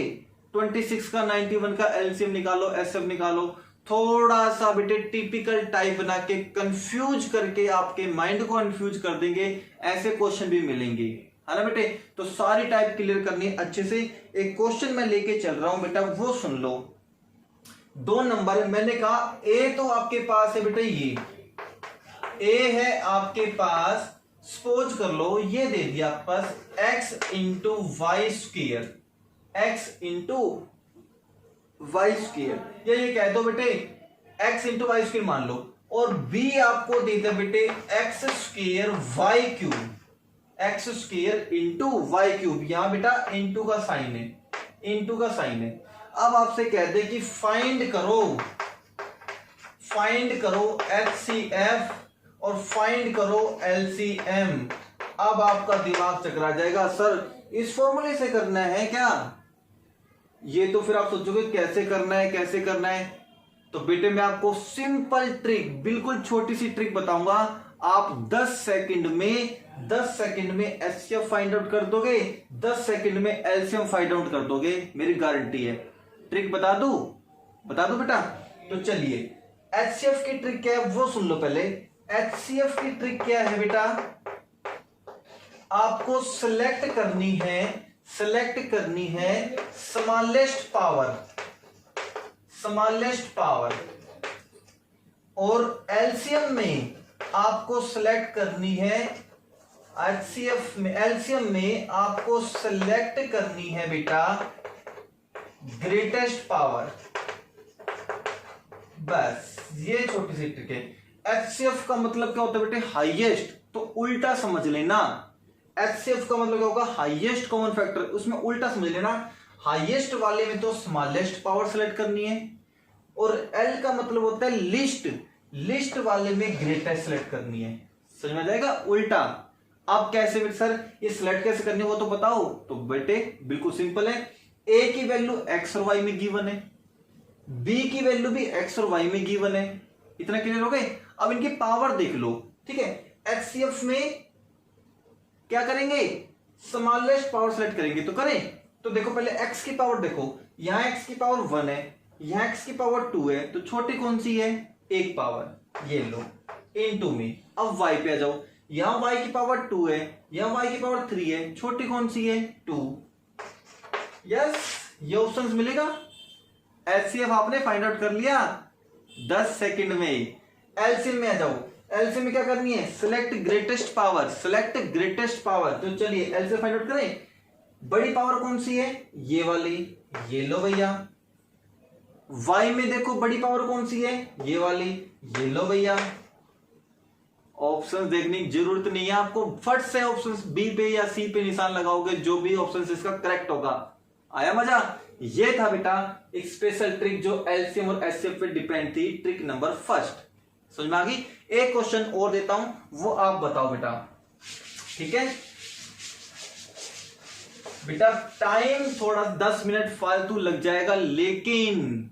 26 का 91 का एलसीएम निकालो, एचसीएफ निकालो, थोड़ा सा बेटे टिपिकल टाइप बना के कंफ्यूज करके आपके माइंड को कंफ्यूज कर देंगे, ऐसे क्वेश्चन भी मिलेंगे, है ना बेटे। तो सारी टाइप क्लियर करनी है अच्छे से। एक क्वेश्चन मैं लेके चल रहा हूं बेटा, वो सुन लो। 2 नंबर मैंने कहा ए तो आपके पास है बेटा, ये ए है आपके पास, सपोज कर लो ये दे दिया आपके पास x into y square, x into y square, या ये कह दो बेटे x इंटू वाई स्क्र मान लो, और b आपको दे दिया बेटे x square y cube, x square into y cube. यहां बेटा इंटू का साइन है, इंटू का साइन है। अब आपसे कह दे कि फाइंड करो HCF और फाइंड करो LCM। अब आपका दिमाग चकरा जाएगा, सर इस फॉर्मूले से करना है क्या? ये तो फिर आप सोचोगे कैसे करना है। तो बेटे मैं आपको सिंपल ट्रिक, बिल्कुल छोटी सी ट्रिक बताऊंगा। आप 10 सेकंड में HCF फाइंड आउट कर दोगे, 10 सेकंड में LCM फाइंड आउट कर दोगे, मेरी गारंटी है। ट्रिक बता दू बेटा? तो चलिए HCF की ट्रिक क्या है वो सुन लो पहले। HCF की ट्रिक क्या है बेटा? आपको सिलेक्ट करनी है स्मॉलेस्ट पावर, और LCM में आपको सिलेक्ट करनी है, LCM में आपको सिलेक्ट करनी है बेटा ग्रेटेस्ट पावर। बस ये छोटी सी ट्रिक है। HCF का मतलब क्या होता है बेटे? हाईएस्ट। तो उल्टा समझ लेना, HCF का मतलब क्या होगा? Highest common factor. उसमें उल्टा समझ लेना, हाईएस्ट वाले में तो स्मॉलेस्ट पावर सेलेक्ट करनी है, और L का मतलब होता है लिस्ट वाले में ग्रेटेस्ट सेलेक्ट करनी है। समझ में जाएगा? उल्टा। आप कैसे बेटे सर ये सिलेक्ट कैसे करनी है वो तो बताओ। तो बेटे बिल्कुल सिंपल है, A की वैल्यू x और y में गिवन है, B की वैल्यू भी x और y में गिवन है। इतना क्लियर हो गए? अब इनकी पावर देख लो, ठीक है। HCF में क्या करेंगे? स्मॉलेस्ट पावर सेलेक्ट करेंगे। तो करें, तो देखो पहले x की पावर देखो, यहां x की पावर 1 है, यहां x की पावर 2 है, तो छोटी कौन सी है? 1 पावर, ये लो इनटू में। अब y पे आ जाओ, यहां y की पावर 2 है, यहां y की पावर 3 है, छोटी कौन सी है? 2। यस, ये ऑप्शंस मिलेगा। HCF आपने फाइंड आउट कर लिया 10 सेकंड में। LCM में आ जाओ, LCM में क्या करनी है? Select greatest power. तो चलिए LCM फाइंड आउट करें। बड़ी पावर कौन सी है? ये वाली, ये लो भैया। Y में देखो बड़ी पावर कौन सी है? ये वाली, ये लो भैया। ऑप्शंस देखने की जरूरत नहीं है आपको, फट से ऑप्शंस B पे या C पे निशान लगाओगे, जो भी ऑप्शन इसका करेक्ट होगा। आया मजा? ये था बेटा एक स्पेशल ट्रिक जो LCM और HCF पे डिपेंड थी, ट्रिक नंबर 1। समझ में आ गई? एक क्वेश्चन और देता हूं, वो आप बताओ बेटा, ठीक है बेटा? टाइम थोड़ा 10 मिनट फालतू लग जाएगा, लेकिन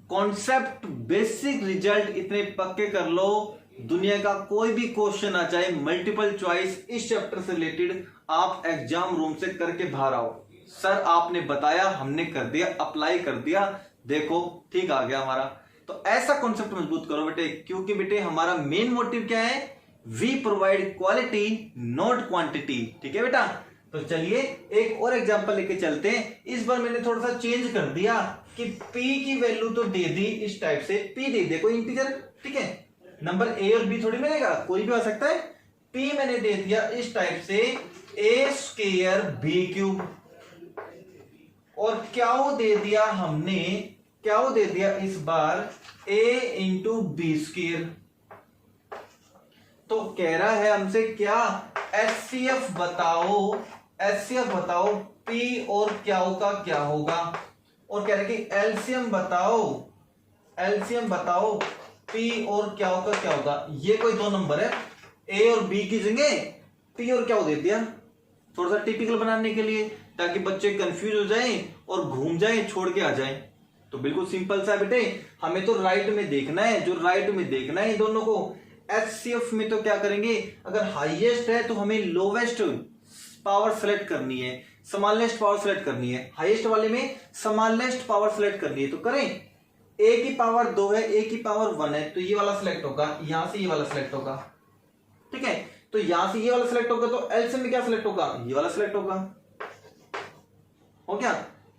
कॉन्सेप्ट बेसिक रिजल्ट इतने पक्के कर लो, दुनिया का कोई भी क्वेश्चन आ जाए मल्टीपल चॉइस इस चैप्टर से रिलेटेड, आप एग्जाम रूम से करके बाहर आओ। सर आपने बताया, हमने कर दिया, अप्लाई कर दिया, देखो ठीक आ गया हमारा। तो ऐसा कॉन्सेप्ट मजबूत करो बेटे, क्योंकि बेटे हमारा मेन मोटिव क्या है? We provide quality not quantity. ठीक है बेटा? तो चलिए एक और एग्जांपल लेके चलते हैं। इस बार मैंने थोड़ा सा चेंज कर दिया कि P की वैल्यू तो दे दी इस टाइप से, P दे दे कोई इंटीजर, ठीक है? नंबर A और B थोड़ी मिलेगा, कोई भी आ सकता है। P मैंने दे दिया इस टाइप से A स्क्वायर B क्यूब, और क्या दे दिया हमने, क्या दे दिया इस बार A इंटू बी स्क्वायर। तो कह रहा है हमसे क्या? HCF बताओ, HCF बताओ P और क्याओ का क्या होगा, और कह रहे कि LCM बताओ P और क्याओ का क्या होगा। ये कोई दो नंबर है, A और B की जगह P और क्याओ दे दिया, थोड़ा सा टिपिकल बनाने के लिए, ताकि बच्चे कंफ्यूज हो जाएं और घूम जाएं, छोड़ के आ जाएं। तो बिल्कुल सिंपल सा बेटे, हमें तो राइट में देखना है, जो राइट में देखना है दोनों को। HCF में तो क्या करेंगे, अगर हाईएस्ट है तो हमें लोवेस्ट पावर सेलेक्ट करनी है, स्मॉलेस्ट पावर सेलेक्ट करनी है। हाईएस्ट वाले में स्मॉलेस्ट पावर सेलेक्ट करनी है, तो करें। A की पावर 2 है, A की पावर 1 है, तो ये वाला सिलेक्ट होगा, यहां से ये वाला सिलेक्ट होगा, ठीक है? तो यहां से ये वाला सिलेक्ट होगा तो एलसीएम में क्या सिलेक्ट होगा, ये वाला सिलेक्ट होगा, हो क्या,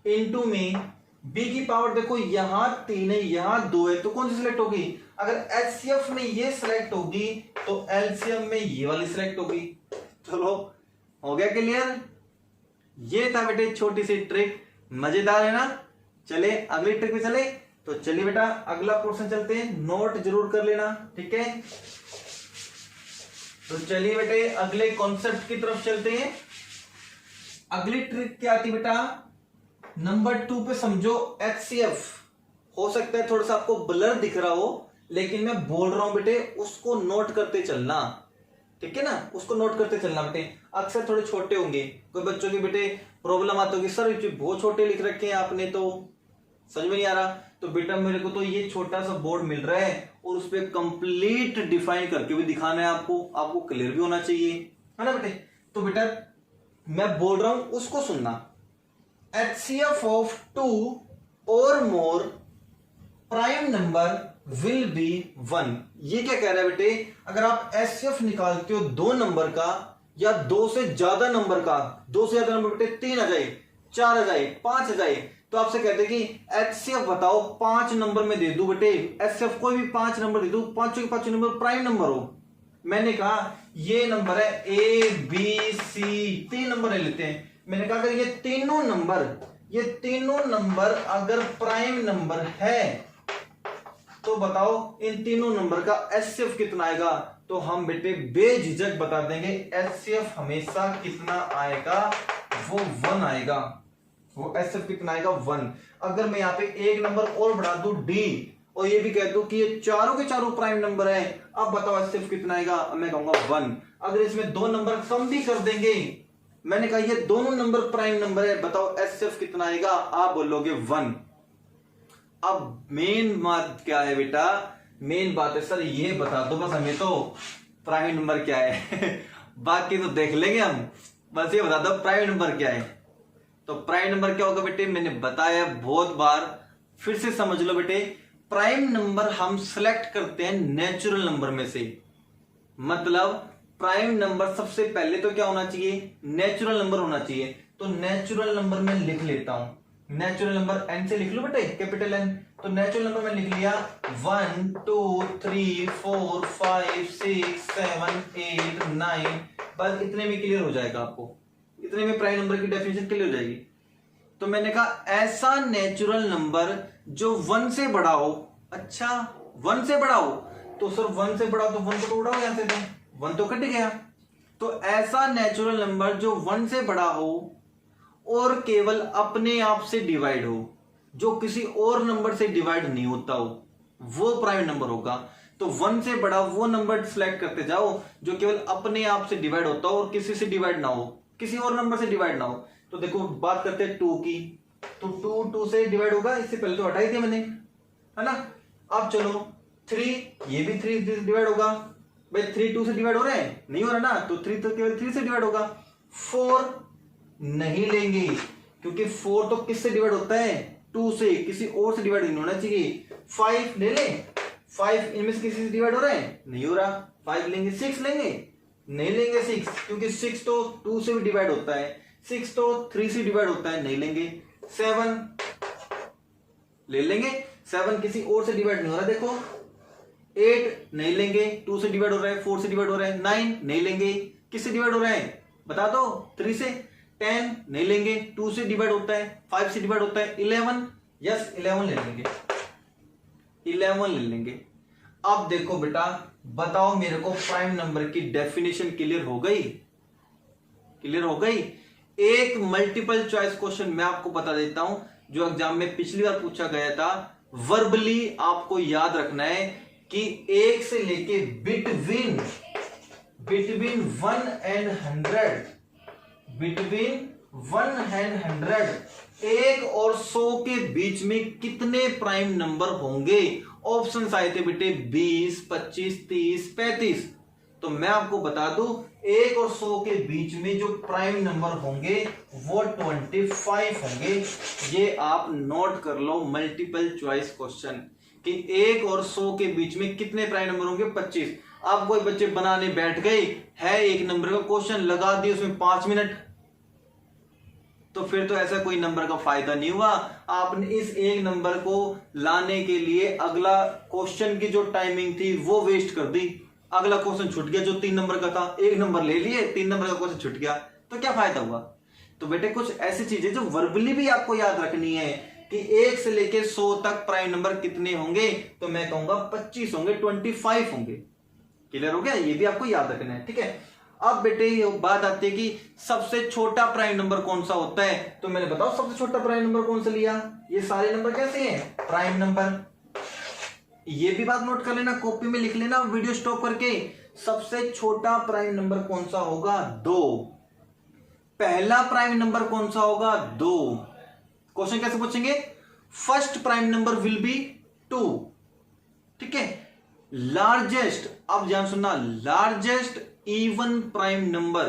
इनटू में बी की पावर देखो यहां 3 है यहां 2 है, तो कौन सी सिलेक्ट होगी, अगर एचसीएफ में ये सिलेक्ट होगी तो एलसीएम में ये वाली सिलेक्ट होगी। चलो हो गया क्लियर। ये था बेटे छोटी सी ट्रिक, मजेदार है ना। चले अगली ट्रिक पे चले, तो चलिए बेटा अगला पोर्शन चलते हैं, नोट जरूर कर लेना, ठीक है। तो चलिए बेटे अगले कॉन्सेप्ट की तरफ चलते हैं। अगली ट्रिक क्या आती बेटा, नंबर 2 पे समझो एचसीएफ। हो सकता है थोड़ा सा आपको ब्लर दिख रहा हो, लेकिन मैं बोल रहा हूं बेटे उसको नोट करते चलना, ठीक है ना, उसको नोट करते चलना बेटे। अक्सर थोड़े छोटे होंगे, कोई बच्चों की बेटे प्रॉब्लम आती होगी, सर बहुत छोटे लिख रखे हैं आपने तो समझ में नहीं आ रहा। तो बेटा मेरे को तो ये छोटा सा बोर्ड मिल रहा है और उस पर कंप्लीट डिफाइन करके भी दिखाना है आपको, आपको क्लियर भी होना चाहिए, है ना बेटे। तो बेटा मैं बोल रहा हूं उसको सुनना। HCF ऑफ 2 और मोर प्राइम नंबर विल बी 1। ये क्या कह रहा है बेटे, अगर आप HCF निकालते हो 2 नंबर का या 2 से ज्यादा नंबर का, 2 से ज्यादा नंबर बेटे 3 आ जाए, 4 आ जाए, 5 आ जाए, तो आपसे कहते हैं कि HCF बताओ 5 नंबर में दे दूं बेटे, HCF कोई भी 5 नंबर दे दूं, 5 के 5 नंबर प्राइम नंबर हो। मैंने कहा ये नंबर है A B C, 3 नंबर ले लेते हैं। मैंने कहा अगर ये तीनों नंबर अगर प्राइम नंबर है तो बताओ इन तीनों नंबर का HCF कितना आएगा। तो हम बेटे बेझिझक बता देंगे HCF हमेशा कितना आएगा, वो 1 आएगा। वो HCF कितना आएगा 1। अगर मैं यहाँ पे एक नंबर और बढ़ा दूं D और ये भी कह दूं कि ये चारों के चारों प्राइम नंबर है, अब बताओ HCF कितना आएगा, मैं कहूंगा 1। अगर इसमें 2 नंबर कम भी कर देंगे, मैंने कहा ये दोनों नंबर प्राइम नंबर है, बताओ HCF कितना आएगा, आप बोलोगे 1। अब मेन बात क्या है बेटा, मेन बात है सर ये बता दो बस हमें तो प्राइम नंबर क्या है बाकी तो देख लेंगे हम, बस ये बता दो प्राइम नंबर क्या है। तो प्राइम नंबर क्या होगा बेटे, मैंने बताया बहुत बार, फिर से समझ लो बेटे। प्राइम नंबर हम सिलेक्ट करते हैं नेचुरल नंबर में से, मतलब प्राइम नंबर सबसे पहले तो क्या होना चाहिए, नेचुरल नंबर होना चाहिए। तो नेचुरल नंबर में लिख लेता हूं, नेचुरल नंबर एन से लिख लो बेटे, कैपिटल एन। तो नेचुरल नंबर में लिख लिया 1 2 3 4 5 6 7 8 9, बस इतने में क्लियर हो जाएगा आपको, इतने में प्राइम नंबर की डेफिनेशन क्लियर हो जाएगी। तो मैंने कहा ऐसा नेचुरल नंबर जो 1 से बड़ा हो। अच्छा 1 से बड़ा हो, तो सर 1 से बड़ा हो तो 1 को उड़ाओ यहां से, तो 1 तो कट गया। तो ऐसा नेचुरल नंबर जो 1 से बड़ा हो और केवल अपने आप से डिवाइड हो, जो किसी और नंबर से डिवाइड नहीं होता हो, वो प्राइम नंबर होगा। तो 1 से बड़ा वो नंबर सिलेक्ट करते जाओ जो केवल अपने आप से डिवाइड होता हो और किसी से डिवाइड ना हो, किसी और नंबर से डिवाइड ना हो। तो देखो बात करते हैं 2 की, तो 2 से डिवाइड होगा, इससे पहले तो हटाई थी मैंने, है ना। अब चलो 3, ये भी 3 से डिवाइड होगा, भाई 3 2 से डिवाइड हो रहे हैं, नहीं हो रहा ना, तो 3 तो केवल 3 से डिवाइड होगा। 4 नहीं लेंगे क्योंकि 4 तो किससे डिवाइड होता है, 2 से, किसी और से डिवाइड नहीं होना चाहिए। 5 ले लें, 5 इनमें से किसी से डिवाइड हो रहा है, नहीं हो रहा, 5 लेंगे। 6 लेंगे, नहीं लेंगे 6, क्योंकि 6 तो 2 से भी डिवाइड होता है, 6 तो 3 से डिवाइड होता है, नहीं लेंगे। 7 ले लेंगे, 7 किसी और से डिवाइड नहीं हो रहा, देखो। 8 नहीं लेंगे, 2 से डिवाइड हो रहा है, 4 से डिवाइड हो रहा है। 9 नहीं लेंगे, किससे डिवाइड हो रहा है बता दो, 3 से। 10 नहीं लेंगे, 2 से डिवाइड होता है, 5 से डिवाइड होता है। 11 यस 11 ले लेंगे, 11 ले लेंगे। अब देखो बेटा बताओ मेरे को प्राइम नंबर की डेफिनेशन क्लियर हो गई, क्लियर हो गई। एक मल्टीपल चॉइस क्वेश्चन मैं आपको बता देता हूं जो एग्जाम में पिछली बार पूछा गया था, वर्बली आपको याद रखना है कि 1 से लेके बिटवीन 1 एंड 100, बिटवीन 1 एंड 100, 1 और 100 के बीच में कितने प्राइम नंबर होंगे। ऑप्शंस आए थे बेटे 20, 25, 30, 35। तो मैं आपको बता दूं 1 और 100 के बीच में जो प्राइम नंबर होंगे वो 25 होंगे। ये आप नोट कर लो, मल्टीपल चॉइस क्वेश्चन कि 1 और 100 के बीच में कितने प्राइम नंबर होंगे, 25। आप कोई बच्चे बनाने बैठ गए, है 1 नंबर का क्वेश्चन, लगा दिए उसमें 5 मिनट, तो फिर तो ऐसा कोई नंबर का फायदा नहीं हुआ। आपने इस 1 नंबर को लाने के लिए अगला क्वेश्चन की जो टाइमिंग थी वो वेस्ट कर दी, अगला क्वेश्चन छूट गया जो 3 नंबर का था, 1 नंबर ले लिए, 3 नंबर का क्वेश्चन छूट गया, तो क्या फायदा हुआ। तो बेटे कुछ ऐसी चीजें जो वर्बली भी आपको याद रखनी है कि 1 से लेके 100 तक प्राइम नंबर कितने होंगे, तो मैं कहूंगा 25 होंगे, 25 होंगे। क्लियर हो गया, ये भी आपको याद रखना है, ठीक है। अब बेटे ये बात आती है कि सबसे छोटा प्राइम नंबर कौन सा होता है, तो मैंने बताओ सबसे छोटा प्राइम नंबर कौन सा लिया, ये सारे नंबर कैसे हैं, प्राइम नंबर। ये भी बात नोट कर लेना, कॉपी में लिख लेना वीडियो स्टॉप करके, सबसे छोटा प्राइम नंबर कौन सा होगा, 2। पहला प्राइम नंबर कौन सा होगा, 2। क्वेश्चन कैसे पूछेंगे, first prime number will B 2, ठीक है। लार्जेस्ट, अब ध्यान सुनना, लार्जेस्ट इवन प्राइम नंबर,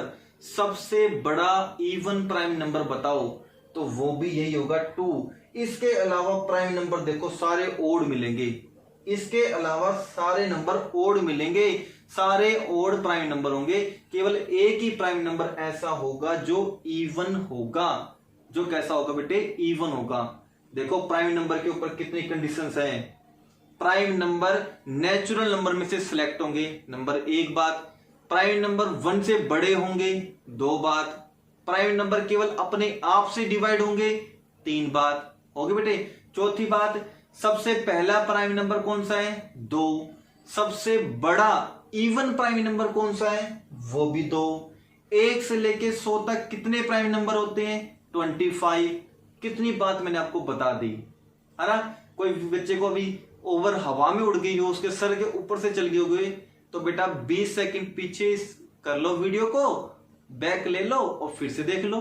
सबसे बड़ा इवन प्राइम नंबर बताओ, तो वो भी यही होगा 2। इसके अलावा प्राइम नंबर देखो सारे ओड मिलेंगे, इसके अलावा सारे नंबर ओड मिलेंगे, सारे ओड प्राइम नंबर होंगे, केवल एक ही प्राइम नंबर ऐसा होगा जो इवन होगा। जो कैसा होगा बेटे, इवन होगा। देखो प्राइम नंबर के ऊपर कितनी कंडीशंस हैं। प्राइम नंबर नेचुरल नंबर में से सिलेक्ट होंगे, नंबर 1 बात। प्राइम नंबर 1 से बड़े होंगे, 2 बात। प्राइम नंबर केवल अपने आप से डिवाइड होंगे, 3 बात होगी बेटे। चौथी बात, सबसे पहला प्राइम नंबर कौन सा है, 2। सबसे बड़ा इवन प्राइम नंबर कौन सा है, वो भी 2। 1 से लेके 100 तक कितने प्राइम नंबर होते हैं, 25। कितनी बात मैंने आपको बता दी है ना। कोई बच्चे को अभी ओवर हवा में उड़ गई हो, उसके सर के ऊपर से चल गई हो गई, तो बेटा 20 सेकंड पीछे कर लो, वीडियो को बैक ले लो और फिर से देख लो,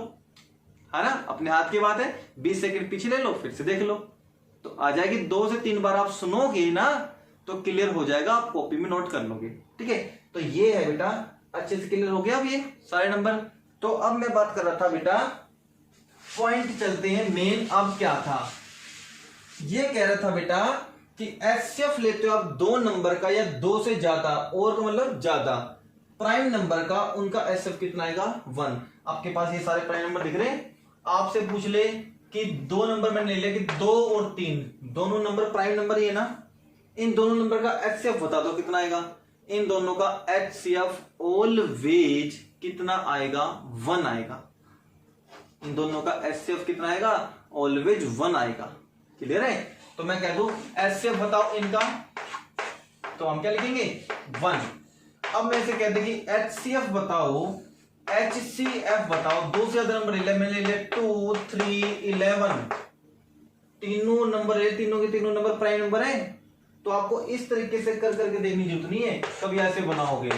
है ना। अपने हाथ की बात है, 20 सेकंड पीछे ले लो फिर से देख लो, तो आ जाएगी। 2 से 3 बार आप सुनोगे ना तो क्लियर हो जाएगा, आप कॉपी में नोट कर लोगे, ठीक है। तो ये है बेटा, अच्छे से क्लियर हो गया अब ये सारे नंबर। तो अब मैं बात कर रहा था बेटा, पॉइंट चलते हैं मेन। अब क्या था, ये कह रहा था बेटा कि एचसीएफ लेते हो आप 2 नंबर का या 2 से ज्यादा, और का मतलब ज्यादा प्राइम नंबर का, उनका एचसीएफ कितना आएगा, 1। आपके पास ये सारे प्राइम नंबर दिख रहे हैं, आपसे पूछ ले कि 2 नंबर मैंने ले लिया कि 2 और 3 दोनों नंबर प्राइम नंबर ही है ना, इन दोनों नंबर का एचसीएफ बता दो कितना आएगा। इन दोनों का एचसीएफ ऑलवेज कितना आएगा, 1 आएगा। इन दोनों का एचसीएफ कितना आएगा, ऑलवेज 1 आएगा। क्लियर है। तो मैं कह दूं एचसीएफ बताओ इनका, तो हम क्या लिखेंगे, 1। अब मैं इसे कह देंगे एचसीएफ बताओ, एचसीएफ बताओ 2 से ज्यादा नंबर ले, मैंने ले 2, 3, 11, तीनों नंबर है, तीनों के तीनों नंबर प्राइम नंबर है। तो आपको इस तरीके से कर करके देखने की जरूरत नहीं है, कभी ऐसे बनाओगे,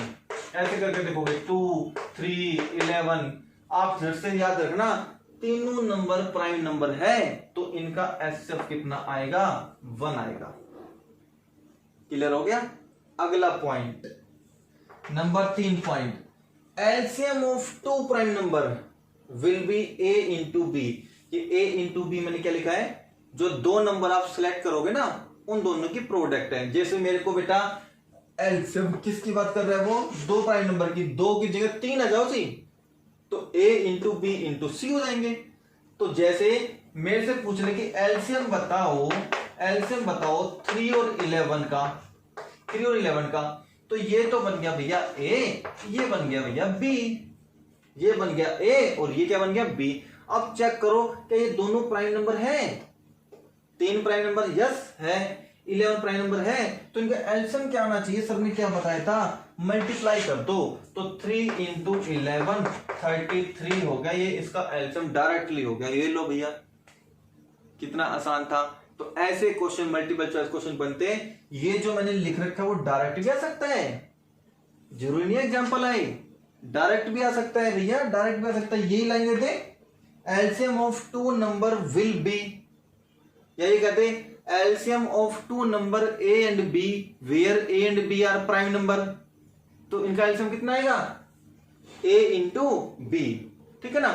ऐसे करके देखोगे 2, 3, 11, आप झट से याद रखना तीनों नंबर प्राइम नंबर है, तो इनका एचसीएफ कितना आएगा, 1 आएगा। क्लियर हो गया। अगला point number 3 point, LCM of 2 prime number will be a into b. ये ए इंटू बी मैंने क्या लिखा है, जो 2 नंबर आप सिलेक्ट करोगे ना उन दोनों की प्रोडक्ट है। जैसे मेरे को बेटा एलसीएम किसकी बात कर रहा है, वो 2 प्राइम नंबर की, 2 की जगह 3 आ जाओ सी, तो ए इंटू बी इंटू सी हो जाएंगे। तो जैसे मेरे से पूछ रहे कि एलसीएम बताओ, एलसीएम बताओ 3 और 11 का, 3 और 11 का, तो ये तो बन गया भैया ए, ये बन गया भैया बी, ये बन गया ए और ये क्या बन गया बी। अब चेक करो क्या ये दोनों प्राइम नंबर हैं, 3 प्राइम नंबर यस है, 11 प्राइम नंबर है, तो इनका एलसीएम क्या आना चाहिए, सर ने क्या बताया था, मल्टीप्लाई कर दो, तो 3 इंटू 11 33 हो गया, ये इसका एलसीएम डायरेक्टली हो गया। ये लो भैया, कितना आसान था। तो ऐसे क्वेश्चन मल्टीपल चॉइस क्वेश्चन बनते हैं। ये जो मैंने लिख रखा है वो डायरेक्ट भी आ सकता है, जरूरी नहीं है एग्जांपल आए, डायरेक्ट भी आ सकता है भैया, डायरेक्ट भी आ सकता है। यही लाइन देते LCM of 2 number will be, यही कहते LCM of 2 number a and b where a and b are prime number, तो इनका एलसीएम कितना आएगा, ए इंटू बी, ठीक है ना।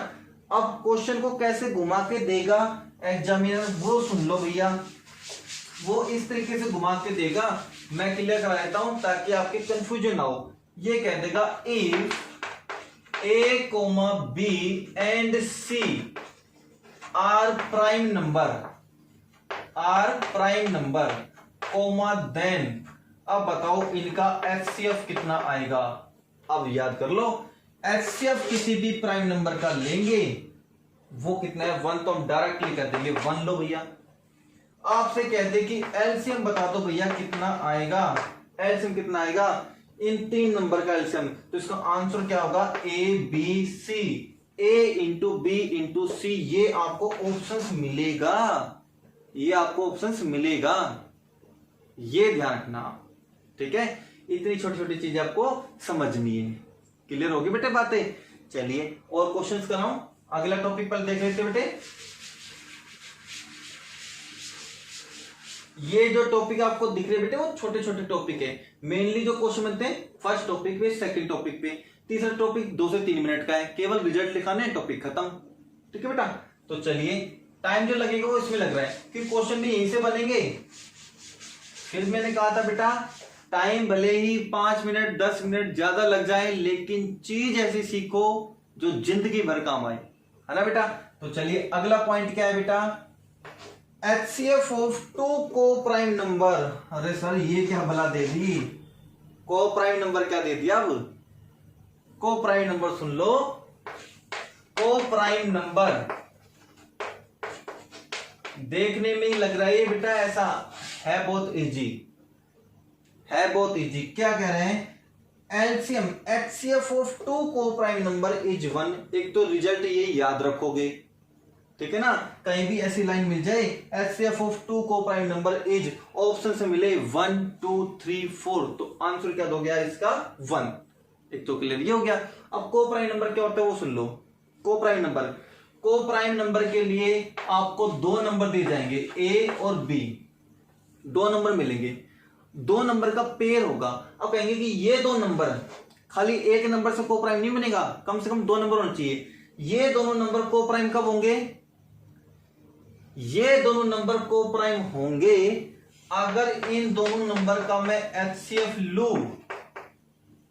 अब क्वेश्चन को कैसे घुमा के देगा एग्जामिनर, वो सुन लो भैया। वो इस तरीके से घुमा के देगा, मैं क्लियर करा देता हूं ताकि आपके कंफ्यूजन ना हो। ये कह देगा if A, B and C are prime number comma then, अब बताओ इनका HCF कितना आएगा। अब याद कर लो, HCF किसी भी प्राइम नंबर का लेंगे वो कितना है 1, तो हम डायरेक्टली कर देंगे 1 लो भैया। आपसे कहते कि एलसीएम बता दो भैया कितना आएगा, एलसीएम कितना आएगा इन 3 नंबर का एलसीएम, तो इसका आंसर क्या होगा A B C, A into B into C, ये आपको ऑप्शंस मिलेगा, ये आपको ऑप्शंस मिलेगा, ये ध्यान रखना। ठीक है, इतनी छोटी छोटी चीजें आपको समझनी है। क्लियर होगी बेटे बातें। चलिए और क्वेश्चंस कराऊं, अगला टॉपिक पर देख लेते बेटे। ये जो टॉपिक आपको दिख रहे बेटे वो छोटे छोटे टॉपिक है, मेनली जो क्वेश्चन बनते हैं फर्स्ट टॉपिक पे, सेकंड टॉपिक पे, तीसरा टॉपिक 2 से 3 मिनट का है, केवल रिजल्ट लिखाने है, टॉपिक खत्म। ठीक है बेटा, तो चलिए टाइम जो लगेगा वो इसमें लग रहा है कि क्वेश्चन भी यहीं से बनेंगे। फिर मैंने कहा था बेटा टाइम भले ही 5 मिनट 10 मिनट ज्यादा लग जाए, लेकिन चीज ऐसी सीखो जो जिंदगी भर काम आए, है ना बेटा। तो चलिए अगला पॉइंट क्या है बेटा, HCF ऑफ 2 को प्राइम नंबर। अरे सर ये क्या भला दे दी, को प्राइम नंबर क्या दे दिया। अब को प्राइम नंबर सुन लो, को प्राइम नंबर देखने में ही लग रहा है बेटा ऐसा है, बहुत इजी है, बहुत इजी। क्या कह रहे हैं, एलसीएम HCF ऑफ 2 को प्राइम नंबर इज 1। एक तो रिजल्ट ये याद रखोगे, ठीक है ना, कहीं भी ऐसी लाइन मिल जाए HCF ऑफ 2 को प्राइम नंबर इज, ऑप्शन से मिले 1 2 3 4, तो आंसर क्या हो गया इसका 1। एक तो क्लियर ये हो गया। अब को प्राइम नंबर क्या होता है वो सुन लो। को प्राइम नंबर के लिए आपको 2 नंबर दिए जाएंगे, A और B, 2 नंबर मिलेंगे, 2 नंबर का पेयर होगा। अब कहेंगे कि ये 2 नंबर, खाली एक नंबर से को प्राइम नहीं बनेगा, कम से कम 2 नंबर होना चाहिए। ये दोनों नंबर को प्राइम कब होंगे, ये दोनों नंबर को प्राइम होंगे अगर इन दोनों नंबर का मैं HCF लूं,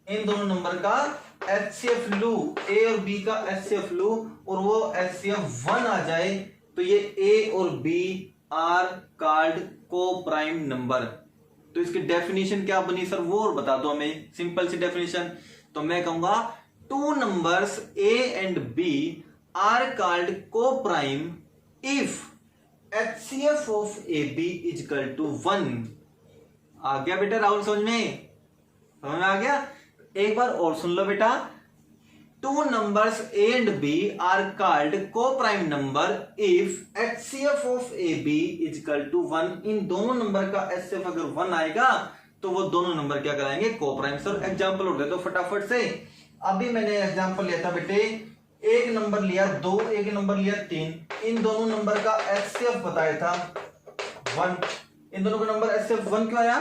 इन दोनों नंबर का HCF लूं, A और B का HCF लूं और वो HCF 1 आ जाए, तो ये A और B are called coprime number. तो इसकी डेफिनेशन क्या बनी सर वो और बता दो हमें, सिंपल सी डेफिनेशन। तो मैं कहूंगा 2 numbers A and B are called coprime if HCF of AB is equal to 1। आ गया बेटा राहुल समझ में आ गया। एक बार और सुन लो बेटा, 2 numbers A and B are called coprime number if HCF of AB is equal to 1। इन दोनों नंबर का HCF अगर 1 आएगा तो वो दोनों नंबर क्या कराएंगे, को प्राइम। सर एग्जांपल उठ दे तो फटाफट से। अभी मैंने एग्जांपल लिया था बेटे, एक नंबर लिया 2, एक नंबर लिया 3, इन दोनों नंबर का HCF बताया था 1। इन दोनों का नंबर HCF 1 क्यों आया,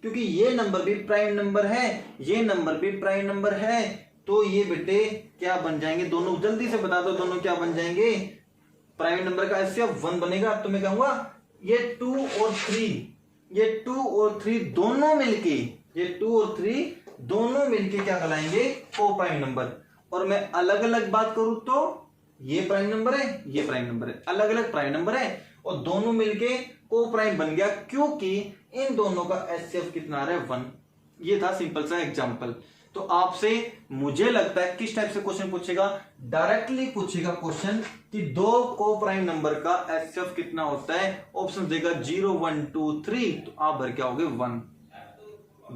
क्योंकि ये नंबर भी प्राइम नंबर है, ये नंबर भी प्राइम नंबर है, तो ये बेटे क्या बन जाएंगे दोनों, जल्दी से बता दो दोनों क्या बन जाएंगे। प्राइम नंबर का HCF 1 बनेगा, तो मैं कहूंगा ये 2 और 3, ये 2 और 3 दोनों मिलके, ये 2 और 3 दोनों मिलके क्या कहलाएंगे, को प्राइम नंबर। और मैं अलग अलग बात करूं तो ये प्राइम नंबर है, ये प्राइम नंबर है, अलग अलग प्राइम नंबर है और दोनों मिलके को प्राइम बन गया, क्योंकि इन दोनों का HCF कितना आ रहा है 1। ये था सिंपल सा एग्जांपल। तो आपसे मुझे लगता है किस टाइप से क्वेश्चन पूछेगा, डायरेक्टली पूछेगा क्वेश्चन कि 2 को प्राइम नंबर का HCF कितना होता है। ऑप्शन देगा 0 1 2 3, तो आप भर क्या होगे 1।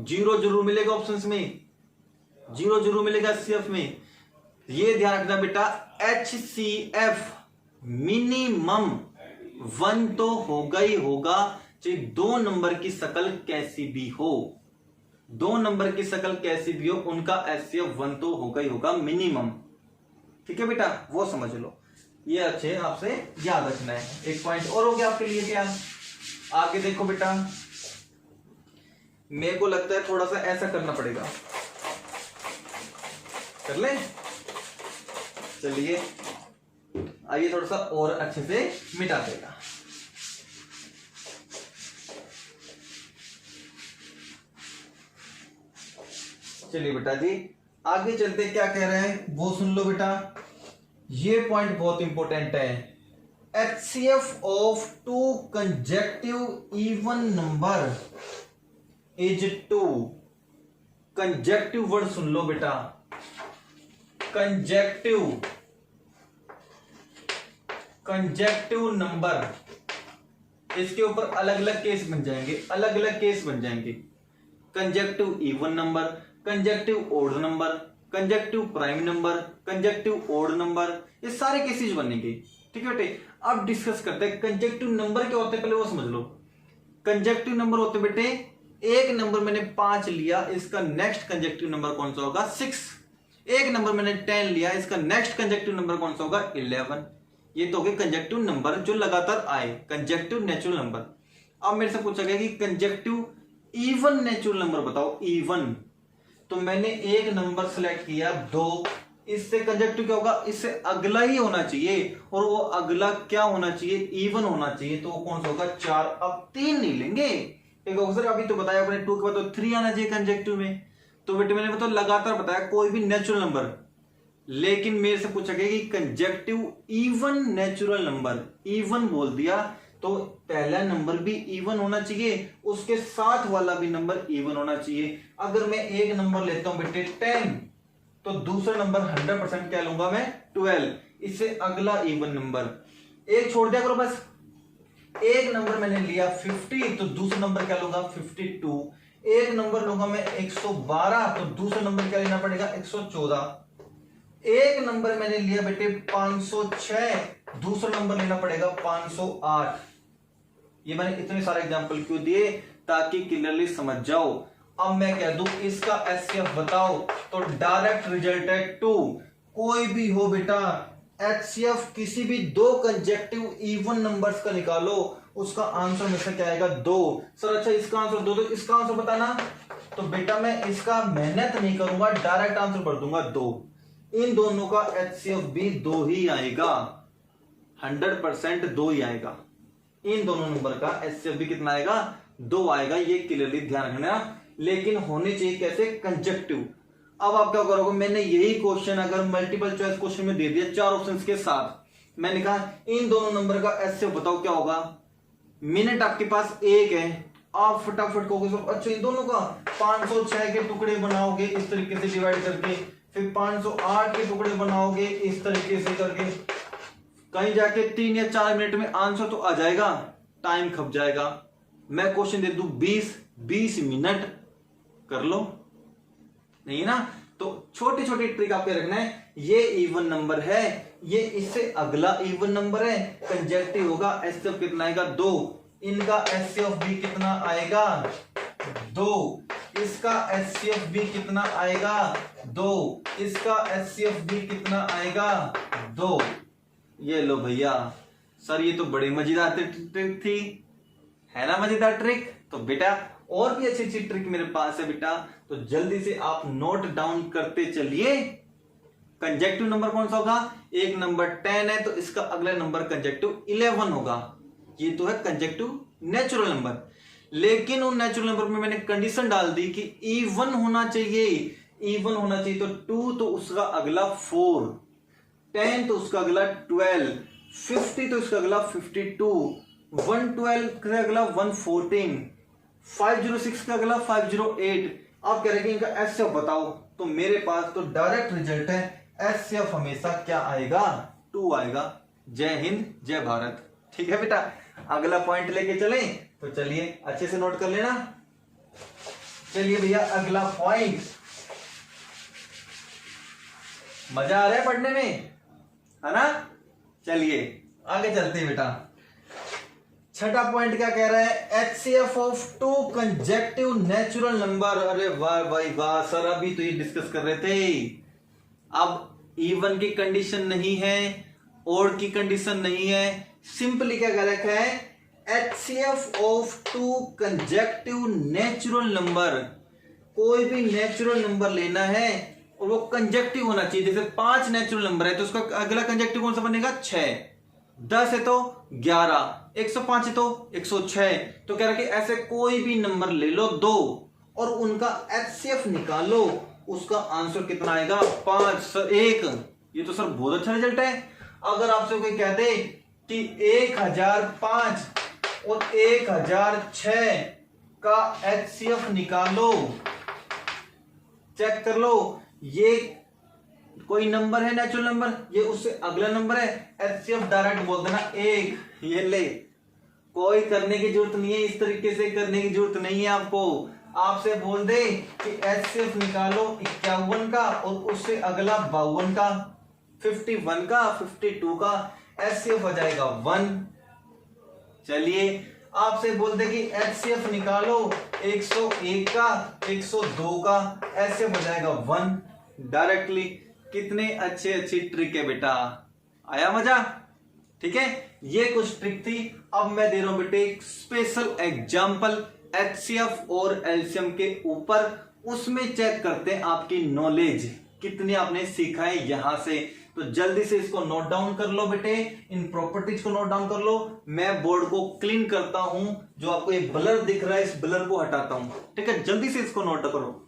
0 जरूर मिलेगा ऑप्शंस में, 0 जरूर मिलेगा HCF में। ये ध्यान रखना बेटा, HCF मिनिमम 1 तो होगा ही होगा, चाहे 2 नंबर की शक्ल कैसी भी हो, 2 नंबर की शक्ल कैसी भी हो, उनका HCF 1 तो होगा ही होगा मिनिमम। ठीक है बेटा, वो समझ लो, ये अच्छे आपसे याद रखना है। एक पॉइंट और हो गया आपके लिए क्या, आगे देखो बेटा, मेरे को लगता है थोड़ा सा ऐसा करना पड़ेगा, कर ले। चलिए आइए थोड़ा सा और अच्छे से मिटा देगा। चलिए बेटा जी आगे चलते, क्या कह रहे हैं वो सुन लो बेटा। ये पॉइंट बहुत इंपॉर्टेंट है। HCF of two consecutive even number is 2। Consecutive word सुन लो बेटा, कंजेक्टिव नंबर, इसके ऊपर अलग अलग केस बन जाएंगे, अलग अलग केस बन जाएंगे। Consecutive even number, consecutive odd number, consecutive prime number, consecutive odd number, ये सारे केसेस बनेंगे। ठीक है बेटे, अब डिस्कस करते हैं कंजेक्टिव नंबर क्या होते हैं, पहले वो समझ लो। कंजेक्टिव नंबर होते बेटे, एक नंबर मैंने 5 लिया, इसका नेक्स्ट कंजेक्टिव नंबर कौन सा होगा 6। एक नंबर मैंने 10 लिया, इसका नेक्स्ट कंजेक्टिव नंबर कौन सा होगा 11। ये तो हो गए कंजेक्टिव नंबर जो लगातार आए, कंजेक्टिव नेचुरल नंबर। अब मेरे से पूछा गया कि कंजेक्टिव इवन नेचुरल नंबर बताओ, इवन। तो मैंने एक नंबर सेलेक्ट किया 2, इससे कंजेक्टिव क्या होगा, इससे अगला ही होना चाहिए, और वो अगला क्या होना चाहिए, इवन होना चाहिए। तो वो कौन सा होगा 4। अब 3 नहीं लेंगे, एक सर अभी तो बताया अपने 2 के बाद तो 3 आना चाहिए कंजेक्टिव में। तो बेटे मैंने बताया लगातार बताया कोई भी नेचुरल नंबर, लेकिन मेरे से पूछा गया कि conjunctive even natural number, even बोल दिया तो पहला नंबर भी इवन होना चाहिए, उसके साथ वाला भी नंबर इवन होना चाहिए। अगर मैं एक नंबर लेता हूं बेटे 10, तो दूसरा नंबर 100% क्या लूंगा मैं 12, इससे अगला इवन नंबर। एक छोड़ दिया करो बस, एक नंबर मैंने लिया 50, तो दूसरा नंबर क्या लूंगा 52। एक नंबर लूंगा मैं 112, तो दूसरा नंबर क्या लेना पड़ेगा 114। एक नंबर मैंने लिया बेटे 506, दूसरा नंबर लेना पड़ेगा 508। ये मैंने इतने सारे एग्जांपल क्यों दिए, ताकि क्लियरली समझ जाओ। अब मैं कह दूं इसका HCF बताओ, तो डायरेक्ट रिजल्ट है 2। कोई भी हो बेटा HCF किसी भी 2 कंजेक्टिव इवन नंबर्स का निकालो, उसका आंसर हमेशा क्या आएगा 2। सर अच्छा इसका आंसर 2, तो इसका आंसर बताना। तो बेटा मैं इसका मेहनत नहीं करूंगा, डायरेक्ट आंसर भर दूंगा 2। इन दोनों का HCF भी 2 ही आएगा, 100% 2 ही आएगा। इन दोनों नंबर का HCF भी कितना आएगा 2 आएगा, ये क्लियरली ध्यान रखना। लेकिन होने चाहिए कैसे कंजेक्टिव। अब आप क्या करोगे, मैंने यही क्वेश्चन अगर मल्टीपल चॉइस क्वेश्चन में दे दिया 4 ऑप्शंस के साथ, मैंने कहा इन दोनों नंबर का HCF बताओ क्या होगा। मिनट आपके पास 1 है, आप फटाफट कहोगे अच्छा इन दोनों का 506 के टुकड़े बनाओगे इस तरीके से डिवाइड करके, फिर 508 के टुकड़े बनाओगे इस तरीके से करके, कहीं जाके 3 या 4 मिनट में आंसर तो आ जाएगा, टाइम खप जाएगा। मैं क्वेश्चन दे दूं 20 मिनट कर लो, नहीं ना। तो छोटी छोटी ट्रिक आपके रखना है। ये इवन नंबर है, ये इससे अगला इवन नंबर है, कंजेक्टिव होगा, HCF कितना आएगा 2। इनका HCF भी कितना आएगा 2। इसका HCF भी कितना आएगा 2। इसका HCF भी कितना आएगा 2। ये लो भैया, सर ये तो बड़ी मजेदार ट्रिक थी, है ना मजेदार ट्रिक। तो बेटा और भी अच्छी अच्छी ट्रिक मेरे पास है बेटा, तो जल्दी से आप नोट डाउन करते चलिए। कंजेक्टिव नंबर कौन सा होगा, एक नंबर 10 है तो इसका अगला नंबर कंजेक्टिव 11 होगा। ये तो है कंजेक्टिव नेचुरल नंबर। लेकिन उन नेचुरल नंबर में मैंने कंडीशन डाल दी कि इवन होना चाहिए, इवन होना चाहिए। तो 2 तो उसका अगला 4, 10 तो उसका अगला 12, 50 तो इसका अगला 52, 112 का अगला 114, 506 का अगला 508। आप कह रहे हैं कि इनका HCF बताओ, तो मेरे पास तो डायरेक्ट रिजल्ट है HCF हमेशा क्या आएगा 2 आएगा। जय हिंद जय भारत। ठीक है बेटा, अगला पॉइंट लेके चलें, तो चलिए अच्छे से नोट कर लेना। चलिए भैया अगला पॉइंट, मजा आ रहा है पढ़ने में, है ना। चलिए आगे चलते हैं बेटा। छठा पॉइंट क्या कह रहा है, HCF of 2 conjunctive natural number. अरे वाह भाई वाह, सर अभी तो ये डिस्कस कर रहे थे। अब इवन की कंडीशन नहीं है, ओड की कंडीशन नहीं है, सिंपली क्या कह रखा है, HCF of 2 conjunctive natural number. कोई भी नेचुरल नंबर लेना है और वो कंजेक्टिव होना चाहिए। जैसे 5 नेचुरल नंबर है तो उसका अगला कंजेक्टिव कौन सा बनेगा 6, 10 है तो 11, 105 है तो 106। तो कह रहा है कि ऐसे कोई भी नंबर ले लो 2 और उनका HCF निकालो, उसका आंसर कितना आएगा 5 सर 1। ये तो सर बहुत अच्छा रिजल्ट है। अगर आपसे कोई कहते कि 1005 और 1006 का HCF निकालो, चेक कर लो, ये कोई नंबर है नेचुरल नंबर, ये उससे अगला नंबर है, HCF डायरेक्ट बोल देना 1। ये ले, कोई करने की जरूरत नहीं है, इस तरीके से करने की जरूरत नहीं है आपको। आपसे बोल दे कि HCF निकालो 51 का और उससे अगला 52 का, 51 का, 52 का, HCF हो जाएगा 1। चलिए आपसे बोल दे कि HCF निकालो 101 का, 102 का, HCF हो जाएगा 1 डायरेक्टली। कितने अच्छे अच्छी ट्रिक है बेटा, आया मजा? ठीक है, ये कुछ ट्रिक थी। अब मैं दे रहा हूं बेटे एक स्पेशल एग्जांपल HCF और LCM के ऊपर, उसमें चेक करते हैं आपकी नॉलेज कितनी आपने सीखा है यहां से। तो जल्दी से इसको नोट डाउन कर लो बेटे, इन प्रॉपर्टीज को नोट डाउन कर लो। मैं बोर्ड को क्लीन करता हूं, जो आपको ये ब्लर दिख रहा है इस ब्लर को हटाता हूं। ठीक है, जल्दी से इसको नोट करो।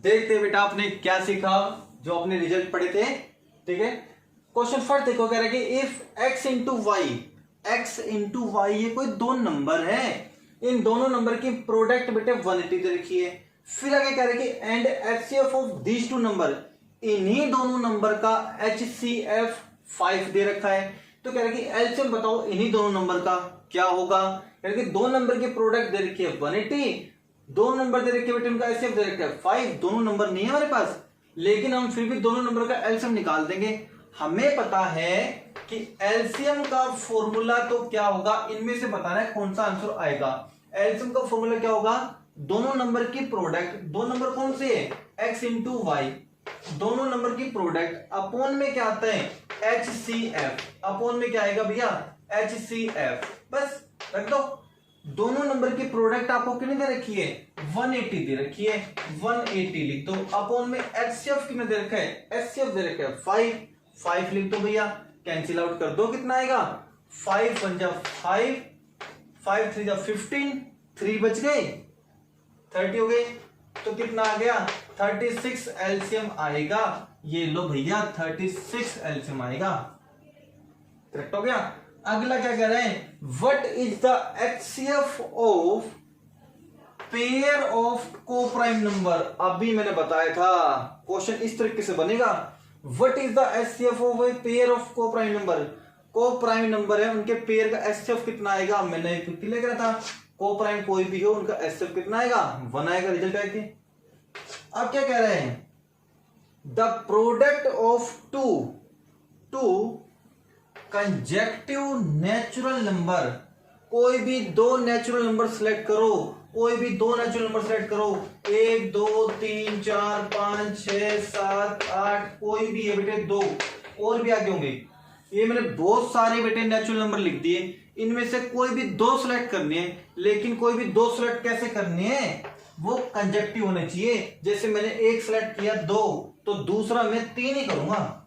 देखते बेटा आपने क्या सीखा जो आपने रिजल्ट पढ़े थे। ठीक है, क्वेश्चन फर्स्ट देखो, कह रहा है कि इफ x इंटू वाई ये कोई दो नंबर है, इन दोनों नंबर की प्रोडक्ट बेटे 180 दे रखी है। फिर आगे कह रहे हैं कि and HCF of these two number, इन्हीं दोनों नंबर का HCF 5 दे रखा है। तो कह रहे हैं कि LCM बताओ इन्हीं दोनों नंबर का क्या होगा। कह रहे हैं कि दो नंबर की प्रोडक्ट दे रखी है 180, दो नंबर दे रखे बेटे उनका HCF दे रखा है 5। दोनों नंबर नहीं है हमारे पास, लेकिन हम फिर भी दोनों नंबर का LCM निकाल देंगे। हमें पता है कि LCM का फॉर्मूला तो क्या होगा, इनमें से बताना है कौन सा आंसर आएगा। LCM का फॉर्मूला क्या होगा, दोनों नंबर की प्रोडक्ट, दो नंबर कौन से है x इंटू वाई, दोनों नंबर की प्रोडक्ट अपॉन में क्या आता है HCF, अपॉन में क्या आएगा भैया HCF। बस रख दो। दोनों नंबर की प्रोडक्ट आपको कितनी दे रखी है 180 दे रखी है, 180 लिख दो। अपॉन में HCF कितने दे रखा है, HCF दे रखा है 5 लिख दो भैया। कैंसिल आउट कर दो, कितना आएगा 5 1 जा 5, 5 3 जा 15, 3 बच गए 30 हो गए। तो कितना आ गया 36 LCM आएगा। ये लो भैया 36 LCM आएगा। करेक्ट हो गया। अगला क्या कह रहे हैं, what is the HCF of pair of coprime number. अभी मैंने बताया था क्वेश्चन इस तरीके से बनेगा, what is the HCF of a pair of coprime number. Coprime number है, उनके पेयर का HCF कितना आएगा, मैंने क्लियर करा था। कोप्राइम कोई भी हो उनका HCF कितना आएगा 1 आएगा, रिजल्ट आएगी। अब क्या कह रहे हैं, the product of two conjunctive natural number, कोई भी दो नेचुरल नंबर सिलेक्ट करो, कोई भी दो नेचुरल नंबर सिलेक्ट करो, 1 2 3 4 5 6 7 8, कोई भी है बेटे दो, और भी आगे होंगे। ये मैंने बहुत सारे बेटे नेचुरल नंबर लिख दिए, इनमें से कोई भी दो सिलेक्ट करनी है, लेकिन कोई भी दो सिलेक्ट कैसे करनी है, वो कंजेक्टिव होने चाहिए। जैसे मैंने एक सिलेक्ट किया 2, तो दूसरा मैं 3 ही करूंगा।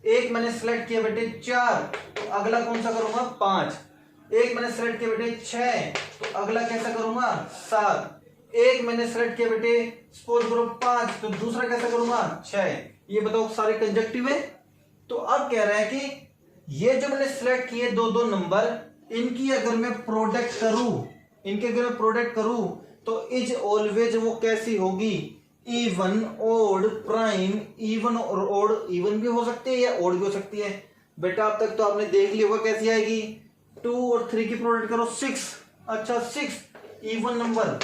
एक मैंने सिलेक्ट किया बेटे 4, तो अगला कौन सा करूंगा 5। एक मैंने सिलेक्ट किया बेटे 6, तो अगला कैसा करूंगा 7। एक मैंने सिलेक्ट किया बेटे सपोज करो 5, तो दूसरा कैसा करूंगा 6। ये बताओ सारे कंजेक्टिव है। तो अब कह रहा है कि ये जो मैंने सिलेक्ट किए दो नंबर, इनकी अगर मैं प्रोडक्ट करूं, तो इज ऑलवेज वो कैसी होगी, इवन ओड प्राइम। इवन और ओड, इवन भी हो सकती है या ओड भी हो सकती है। बेटा अब तक तो आपने देख लिया होगा कैसी आएगी, 2 और 3 की प्रोडक्ट करो 6, अच्छा 6 इवन नंबर।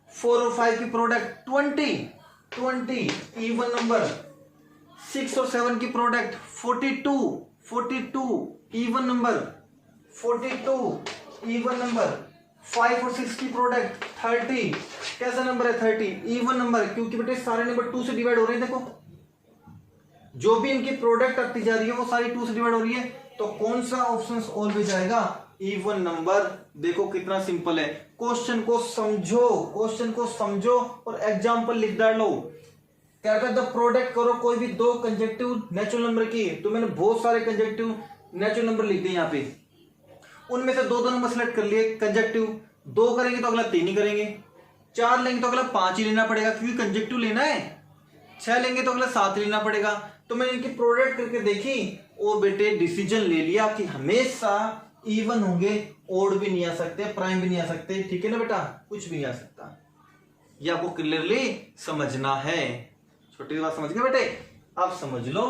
4 और 5 की प्रोडक्ट 20 इवन नंबर। 6 और 7 की product 42 even number, 42 even number. 5 और 6 की प्रोडक्ट 30, कैसा नंबर है 30 इवन नंबर, क्योंकि बेटे सारे नंबर 2 से डिवाइड हो रहे हैं। देखो जो भी इनकी प्रोडक्ट आती जा रही है वो सारी 2 से डिवाइड हो रही है, तो कौन सा ऑप्शन ऑलवेज आएगा इवन नंबर। देखो कितना सिंपल है, क्वेश्चन को समझो और एग्जांपल लिख डालो। क्या कहता है, प्रोडक्ट करो कोई भी दो कंजेक्टिव नेचुरल नंबर की, तो मैंने बहुत सारे कंजेक्टिव नेचुरल नंबर लिख दिए यहाँ पे। उनमें से दो नंबर सेलेक्ट कर लिए कंजक्टिव, 2 करेंगे तो अगला 3 ही करेंगे, 4 लेंगे तो अगला 5 ही लेना पड़ेगा क्योंकि कंजक्टिव लेना है, 6 लेंगे तो अगला 7 लेना पड़ेगा। तो मैंने इनकी प्रोडक्ट करके देखी और बेटे डिसीजन ले लिया कि हमेशा इवन होंगे, ओड भी नहीं आ सकते, प्राइम भी नहीं आ सकते, ठीक है ना बेटा, कुछ भी नहीं आ सकता। ये आपको क्लियरली समझना है। छोटी बात समझ गए बेटे, अब समझ लो।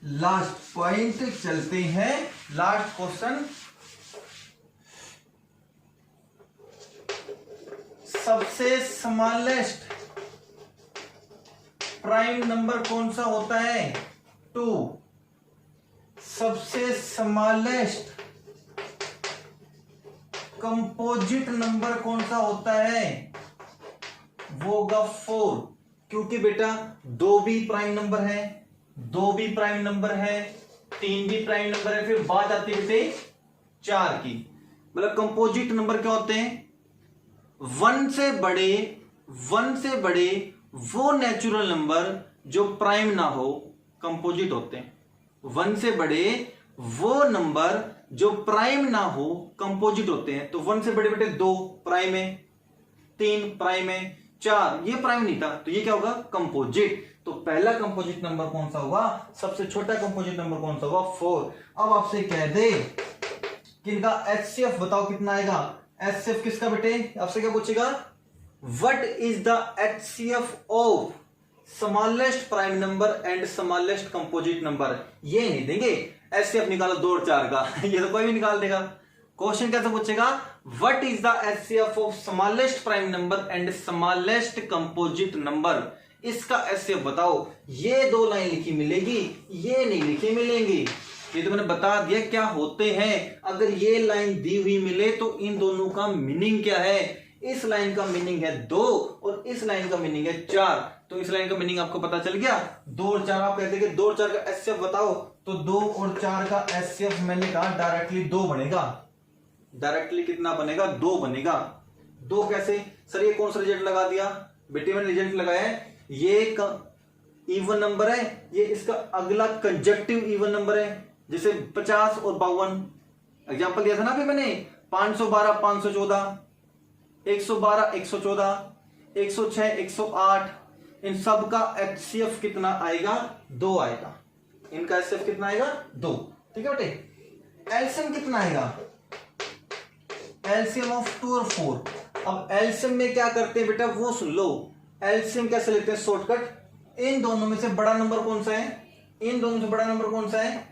लास्ट पॉइंट चलते हैं, लास्ट क्वेश्चन। सबसे स्मॉलेस्ट प्राइम नंबर कौन सा होता है? 2। सबसे स्मॉलेस्ट कंपोजिट नंबर कौन सा होता है? वो होगा 4, क्योंकि बेटा 2 भी प्राइम नंबर है, 2 भी प्राइम नंबर है, 3 भी प्राइम नंबर है, फिर बात आती है बेटे 4 की। मतलब कंपोजिट नंबर क्या होते हैं? 1 से बड़े वो नेचुरल नंबर जो प्राइम ना हो, कंपोजिट होते हैं। 1 से बड़े वो नंबर जो प्राइम ना हो, कंपोजिट होते हैं। तो 1 से बड़े बेटे 2 प्राइम है, 3 प्राइम है, 4 ये प्राइम नहीं था, तो ये क्या होगा? कंपोजिट। तो पहला कंपोजिट नंबर कौन सा होगा? सबसे छोटा कंपोजिट नंबर कौन सा होगा? 4। अब आपसे कह दे कि इनका HCF बताओ कितना आएगा? HCF किसका बेटे? आपसे क्या पूछेगा? What is the HCF of smallest prime number and smallest composite number? ये नहीं देंगे HCF निकालो 2 और 4 का ये तो कोई भी निकाल देगा। क्वेश्चन कैसे पूछेगा? What is the HCF of smallest prime number and smallest composite number? इसका HCF बताओ। ये 2 लाइन लिखी मिलेगी, ये नहीं लिखी मिलेंगी। ये तो मैंने बता दिया क्या होते हैं। अगर ये लाइन दी हुई मिले तो इन दोनों का मीनिंग क्या है? इस लाइन का मीनिंग है 2 और इस लाइन का मीनिंग है 4। तो इस लाइन का मीनिंग आपको पता चल गया। 2 और 4 आप कहते हैं 2 और 4 का HCF बताओ, तो 2 और 4 का HCF मैंने कहा डायरेक्टली 2 बनेगा। डायरेक्टली कितना बनेगा? 2 बनेगा। 2 कैसे सर? ये कौन सा रिजल्ट लगा दिया बेटे? मैंने रिजल्ट लगाया है, ये इवन नंबर है, ये इसका अगला कंजक्टिव इवन नंबर है। जैसे 50 और 52 एग्जाम्पल दिया था ना अभी मैंने, 512 514, 112 114, 106 108, इन सब का HCF कितना आएगा? 2 आएगा। इनका HCF कितना आएगा? 2। ठीक है बेटे। एलसीएम कितना आएगा? एलसीएम ऑफ 2 और 4। अब एलसीएम में क्या करते हैं बेटा वो सुन लो। एलसीएम कैसे लेते हैं? शॉर्टकट। इन दोनों में से बड़ा नंबर कौन सा है? इन दोनों से बड़ा नंबर कौन सा है?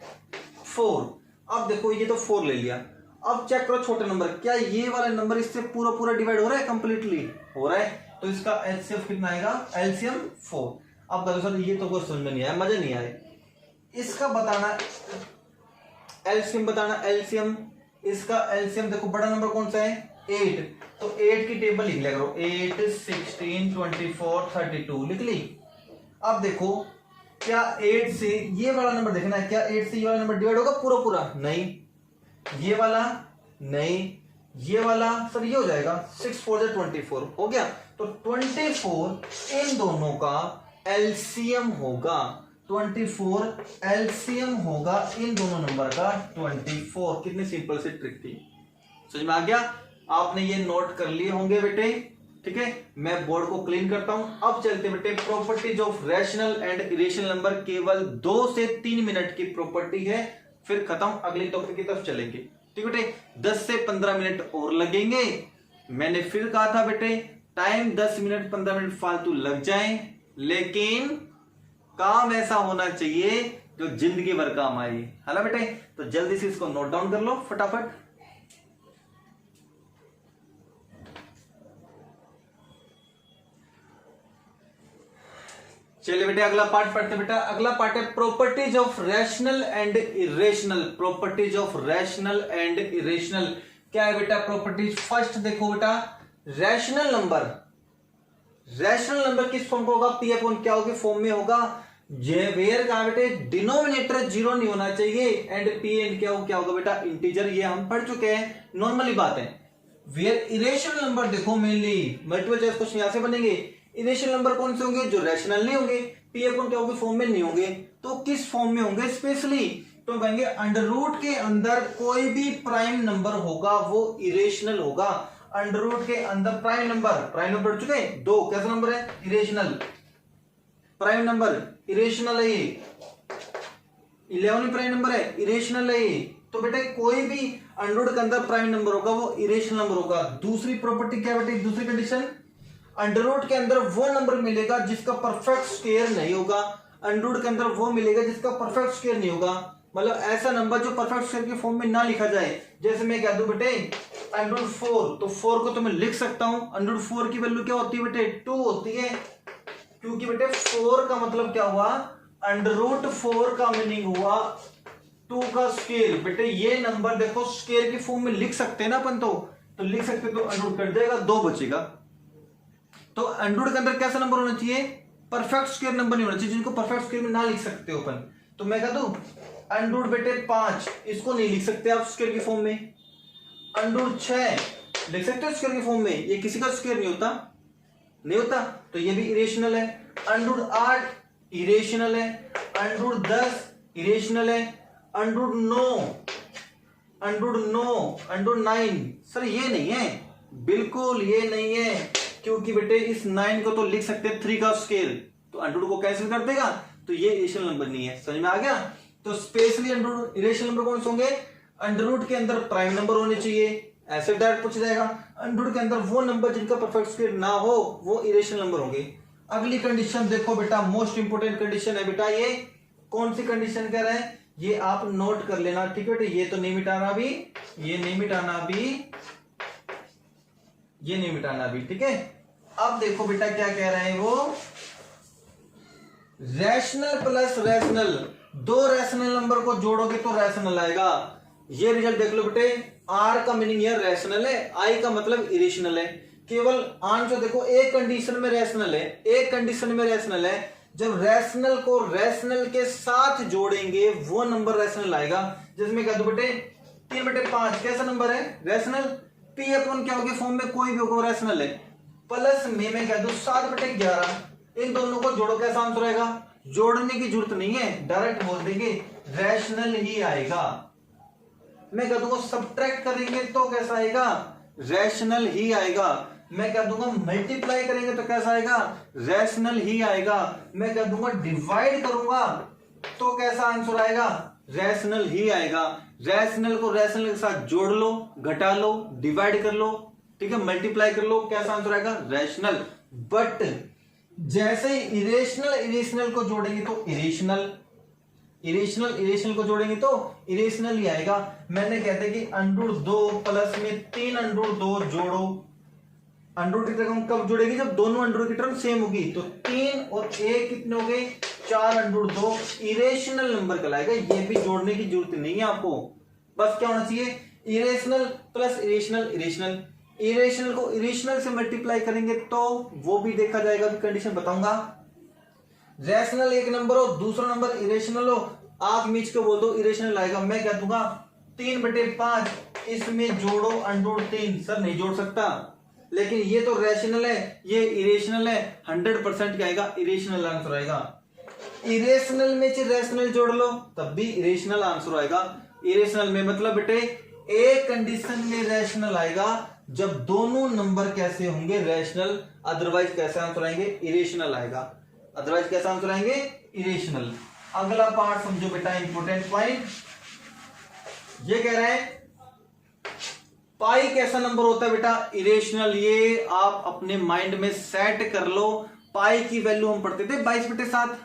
4। अब देखो ये तो 4 ले लिया, अब चेक करो छोटे नंबर, क्या ये वाला नंबर इससे पूरा पूरा डिवाइड हो रहा है? कंप्लीटली हो रहा है। तो इसका एलसीएम कितना आएगा? एलसीएम 4। अब कहो सर ये तो कोई समझ में नहीं आया, मजा नहीं आया। इसका बताना एलसीएम, बताना एलसीएम। इसका एलसीएम देखो बड़ा नंबर कौन सा है? 8। तो 8 की टेबल लिख लिया करो, 8 16 24 32 लिख ली। अब देखो क्या 8 से ये वाला नंबर देखना है, क्या 8 से ये वाला नंबर डिवाइड होगा पूरा पूरा? नहीं। ये वाला नहीं, ये वाला सर ये हो जाएगा 6 4 24 हो गया। तो 24 इन दोनों का एलसीएम होगा, 24 एलसीएम होगा इन दोनों नंबर का 24। कितनी सिंपल सी ट्रिक थी, समझ में आ गया? आपने ये नोट कर लिए होंगे बेटे। ठीक है, मैं बोर्ड को क्लीन करता हूं। अब चलते बेटे properties of rational and irrational number. केवल 2 से 3 मिनट की प्रॉपर्टी है, फिर खत्म, अगले टॉपिक की तरफ चलेंगे। ठीक बेटे, 10 से 15 मिनट और लगेंगे। मैंने फिर कहा था बेटे टाइम 10 मिनट 15 मिनट फालतू लग जाए, लेकिन काम ऐसा होना चाहिए जो जिंदगी भर काम आए, है ना बेटे? तो जल्दी से इसको नोट डाउन कर लो फटाफट। चलिए बेटे अगला पार्ट पढ़ते बेटा। अगला पार्ट है properties of rational and irrational. Properties of rational and irrational क्या है बेटा? प्रॉपर्टीज फर्स्ट देखो बेटा, रैशनल नंबर, रैशनल नंबर किस फॉर्म का होगा? पी अपॉन क्या होगी फॉर्म में होगा? वेयर का बेटे डिनोमिनेटर 0 नहीं होना चाहिए, एंड पी एंड क्या होगा बेटा? इंटीजर। ये हम पढ़ चुके हैं, नॉर्मली बात है। वेयर इरेशनल नंबर देखो मेनली मल्टीपल चॉइस क्वेश्चन यहां से बनेंगे। इरेशनल नंबर कौन से होंगे? जो रैशनल नहीं होंगे, पी अपॉन क्या होगी फॉर्म में नहीं होंगे। तो किस फॉर्म में होंगे? स्पेशली तो कहेंगे अंडर रूट के अंदर कोई भी प्राइम नंबर होगा वो इरेशनल होगा। अंडर रूट के अंदर प्राइम नंबर पढ़ चुके हैं, 2 कैसा नंबर है, इरेशनल। प्राइम नंबर इरेशनल है, ये 11 प्राइम नंबर है, इरेशनल है ये। तो बेटा कोई भी अंडर रूट के अंदर प्राइम नंबर होगा वो इरेशनल नंबर होगा। दूसरी प्रॉपर्टी क्या बेटे, दूसरी कंडीशन, अंडर रूट के अंदर वो नंबर मिलेगा जिसका परफेक्ट स्क्वायर नहीं होगा। अंडर रूट के अंदर वो मिलेगा जिसका परफेक्ट स्क्वायर नहीं होगा, मतलब ऐसा नंबर जो परफेक्ट स्क्वायर के फॉर्म में ना लिखा जाए। जैसे मैं कह दूं बेटे अंडर रूट 4, तो 4 को तो मैं लिख सकता हूं। अंडर रूट 4 की वैल्यू क्या होती है बेटे, 2 होती है, क्योंकि बेटे 4 का मतलब क्या हुआ, अंडर रूट 4 का मीनिंग हुआ 2 का स्क्वायर। बेटे ये नंबर देखो स्क्वायर की फॉर्म में लिख सकते हैं ना अपन, तो लिख सकते, तो अंडर रूट कट जाएगा, 2 बचेगा। तो अंडर रूट के अंदर कैसा नंबर होना चाहिए, परफेक्ट स्क्वायर नंबर नहीं होना चाहिए, जिनको परफेक्ट स्क्वायर में ना लिख सकते हो अपन। तो मैं कह दूं अंडर रूट बेटे 5, इसको नहीं लिख सकते आप स्क्वायर की फॉर्म में। अंडर रूट 6 लिख सकते हो स्क्वायर की फॉर्म में, ये किसी का स्क्वायर नहीं होता, तो ये भी इरेशनल है। अंडर रूट 8 इरेशनल है। अंडर रूट 10 इरेशनल है। अंडर रूट 9 सर ये नहीं है, बिल्कुल ये नहीं है, क्योंकि बेटे इस 9 को तो लिख सकते हैं 3 का स्क्वायर, तो अंडर रूट को कैंसिल कर देगा, तो ये इरेशनल नंबर नहीं है। समझ में आ गया। तो specially under root irrational number कौन से होंगे, अंडर रूट के अंदर प्राइम नंबर होने चाहिए, ऐसे डायरेक्ट पूछा जाएगा। अंडर रूट के अंदर वो नंबर जिनका परफेक्ट स्क्वायर ना हो वो इरेशनल नंबर होंगे। अगली कंडीशन देखो बेटा, मोस्ट इंपोर्टेंट कंडीशन है बेटा, ये कौन सी कंडीशन कह रहे हैं, ये आप नोट कर लेना, ठीक है बेटे। ये तो नहीं मिटाना अभी, ये नहीं मिटाना अभी, ठीक है। अब देखो बेटा क्या कह रहे हैं वो, rational plus rational, 2 rational number को जोड़ोगे तो रैशनल आएगा। ये रिजल्ट देख लो बेटे, आर का मीनिंग ये रैशनल है, आई का मतलब इरेशनल है। केवल आंसर देखो, एक कंडीशन में रैशनल है, जब रैशनल को रैशनल के साथ जोड़ेंगे वो नंबर रैशनल आएगा। जिसमें कह दो बेटे 3/5 कैसा नंबर है, रैशनल। पी अपन क्या होगा फॉर्म में, कोई भी होगा रैशनल है। प्लस में मैं कह दू 7/11, इन दोनों को जोड़ो, कैसा आंसर आएगा, जोड़ने की जरूरत नहीं है, डायरेक्ट बोल देंगे रैशनल ही आएगा। मैं कह दूंगा सब्ट्रैक्ट करेंगे तो कैसा आएगा, रैशनल ही आएगा। मैं कह दूंगा मल्टीप्लाई करेंगे तो कैसा आएगा, रैशनल ही आएगा। मैं कह दूंगा डिवाइड करूंगा तो कैसा आंसर आएगा, रैशनल ही आएगा। रैशनल को रैशनल के साथ जोड़ लो, घटा लो, डिवाइड कर लो, ठीक है, मल्टीप्लाई कर लो, कैसा आंसर आएगा, रैशनल। बट जैसे ही इरेशनल को जोड़ेंगे तो इरेशनल को जोड़ेंगे तो इरेशनल ही आएगा। मैंने कहते कि अंडर 2 प्लस में 3 अंडर 2 जोड़ो, अंडर की टर्म कब जोड़ेगी, जब दोनों अंडर की टर्म सेम होगी। तो 3 और 1 कितने हो गए, 4 अंडर 2 इरेशनल नंबर कहलाएगा। ये भी जोड़ने की जरूरत नहीं है आपको, बस क्या होना चाहिए, इरेशनल प्लस इरेशनल। इरेशनल को इरेशनल से मल्टीप्लाई करेंगे तो वो भी देखा जाएगा, कंडीशन बताऊंगा। रैशनल एक नंबर हो, दूसरा नंबर इरेशनल हो, आंख मीच के बोल दो इरेशनल आएगा। मैं कह दूंगा 3/5 इसमें जोड़ो अंडर 3, सर नहीं जोड़ सकता, लेकिन ये तो रैशनल है, ये इरेशनल है, 100% क्या आएगा, इरेशनल आंसर आएगा। इरेशनल में से रैशनल जोड़ लो तब भी इरेशनल आंसर आएगा। इरेशनल में मतलब बेटे एक कंडीशन में रैशनल आएगा जब दोनों नंबर कैसे होंगे, रैशनल, अदरवाइज कैसे आंसर आएंगे, इरेशनल आएगा। अदरवाइज कैसे आंसर आएंगे, इरेशनल। अगला पार्ट समझो बेटा, इंपोर्टेंट पॉइंट ये कह रहा है पाई कैसा नंबर होता है बेटा, इरेशनल। ये आप अपने माइंड में सेट कर लो। पाई की वैल्यू हम पढ़ते थे 22/7,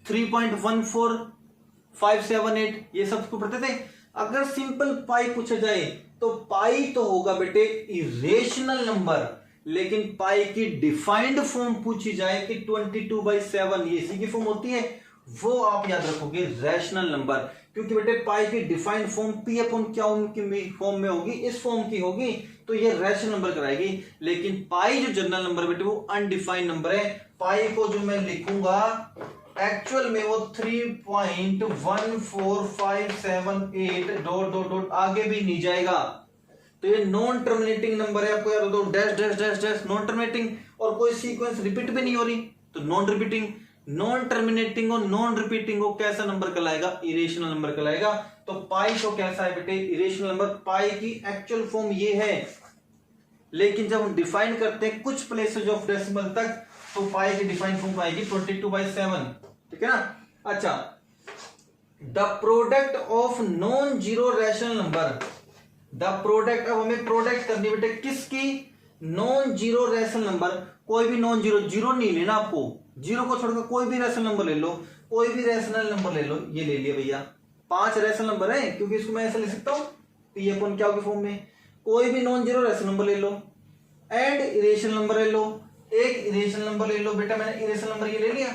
3.14578, ये सब पढ़ते थे। अगर सिंपल पाई पूछा जाए तो पाई तो होगा बेटे इरेशनल नंबर, लेकिन पाई की डिफाइंड फॉर्म पूछी जाए कि 22/7 ये इसी की फॉर्म होती है, वो आप याद रखोगे रैशनल नंबर। क्योंकि बेटे पाई की डिफाइंड फॉर्म पी अपॉन क्या की फॉर्म में होगी, इस फॉर्म की होगी, तो ये रैशनल नंबर कराएगी। लेकिन पाई जो जनरल नंबर बेटे वो अनडिफाइंड नंबर है। पाई को जो मैं लिखूंगा एक्चुअल में वो 3.14578 डॉट डॉट डॉट आगे भी नहीं जाएगा, तो ये नॉन टर्मिनेटिंग नंबर है। आपको याद हो dash dash dash dash non terminating, और कोई सीक्वेंस रिपीट भी नहीं हो रही तो नॉन रिपीटिंग। नॉन टर्मिनेटिंग और नॉन रिपीटिंग को कैसा नंबर कहलाएगा? इरेशनल नंबर कहलाएगा। तो पाई तो कैसा है बेटे? Irrational number. पाई की एक्चुअल फॉर्म ये है, लेकिन जब हम डिफाइन करते हैं कुछ प्लेसेज ऑफ डेसिमल तक, तो पाई की डिफाइन फॉर्म आएगी 22/7। ठीक है ना? अच्छा, the product of non zero rational number, the product, अब हमें प्रोडक्ट करनी बेटे किसकी? Non zero rational number. कोई भी नॉन जीरो, जीरो नहीं लेना आपको, जीरो को छोड़कर कोई भी रैशनल नंबर ले लो, कोई भी रैशनल नंबर ले लो। ये ले लिया भैया, 5 रैशनल नंबर है, क्योंकि इसको मैं ऐसे लिख सकता हूं पी अपन क्या होगी फॉर्म में। कोई भी नॉन जीरो रैशनल नंबर ले लो एंड इरेशनल नंबर ले लो, एक इरेशनल नंबर ले लो। बेटा मैंने इरेशनल नंबर ये ले लिया,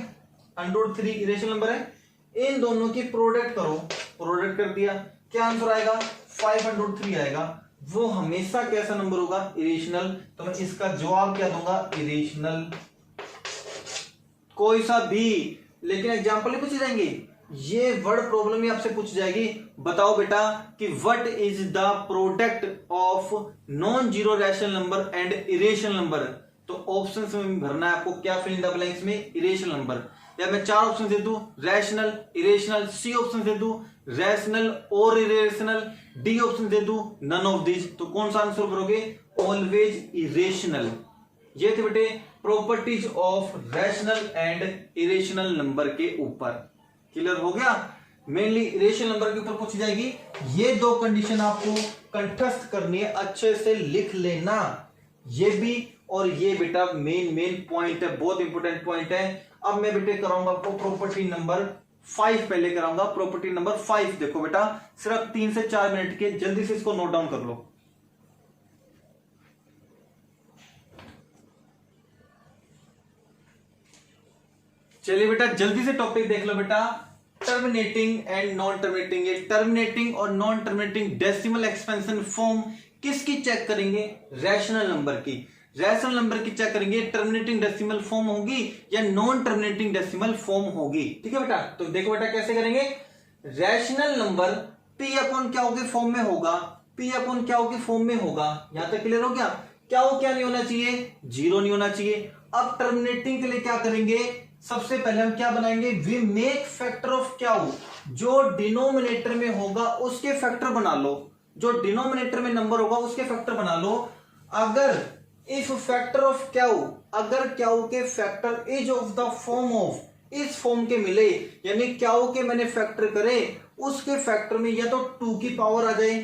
√3 इरेशनल नंबर है। इन दोनों की प्रोडक्ट करो, प्रोडक्ट कर दिया, क्या आंसर आएगा? 503 आएगा। वो हमेशा कैसा नंबर होगा? इरेशनल। तो मैं इसका जवाब क्या दूंगा? इरेशनल, कोई सा भी। लेकिन एग्जांपल ही पूछे जाएंगे, ये वर्ड प्रॉब्लम ही आपसे पूछ जाएगी। बताओ बेटा कि what is the product of non zero rational number and irrational number. तो ऑप्शंस में भरना है आपको, क्या फिल इन द ब्लैंक्स में? Irrational number. या मैं 4 ऑप्शन दे दूं, रैशनल, इरेशनल, सी ऑप्शन दे दूं रैशनल और इरेशनल, डी ऑप्शन दे दूं नन ऑफ दिस, तो कौन सा आंसर करोगे? Always irrational. ये थे बेटे properties of rational and irrational number के ऊपर। क्लियर हो गया? मेनली इरेशनल नंबर के ऊपर पूछी जाएगी। ये 2 कंडीशन आपको कंठस्थ करनी है, अच्छे से लिख लेना। ये भी और ये बेटा मेन पॉइंट है, बहुत इंपॉर्टेंट पॉइंट है। अब मैं बेटे कराऊंगा आपको प्रॉपर्टी नंबर 5, पहले कराऊंगा प्रॉपर्टी नंबर 5। देखो बेटा सिर्फ 3 से 4 मिनट के, जल्दी से इसको नोट डाउन कर लो। चलिए बेटा जल्दी से टॉपिक देख लो बेटा, टर्मिनेटिंग एंड नॉन टर्मिनेटिंग। ये टर्मिनेटिंग और non terminating decimal expansion form किसकी चेक करेंगे? रैशनल नंबर की। रैशनल नंबर की चेक करेंगे, टर्मिनेटिंग डेसिमल फॉर्म होगी या नॉन टर्मिनेटिंग डेसिमल फॉर्म होगी। ठीक है बेटा? तो देखो बेटा कैसे करेंगे। रैशनल नंबर पी अपॉन क्या होगी फॉर्म में होगा, पी अपॉन क्या होगी फॉर्म में होगा। यहां तक क्लियर हो गया? क्या हो, क्या नहीं होना चाहिए? 0 नहीं होना चाहिए। अब टर्मिनेटिंग के लिए क्या करेंगे? सबसे पहले हम क्या बनाएंगे? वी मेक फैक्टर ऑफ क्या हो, जो डिनोमिनेटर में होगा उसके फैक्टर बना लो, जो डिनोमिनेटर में नंबर होगा उसके फैक्टर बना लो। अगर इफ फैक्टर ऑफ क्या हो, अगर क्या हो के factor is of the form of, इस फॉर्म के मिले, यानी क्या हो के मैंने फैक्टर करे, उसके फैक्टर में या तो 2 की पावर आ जाए,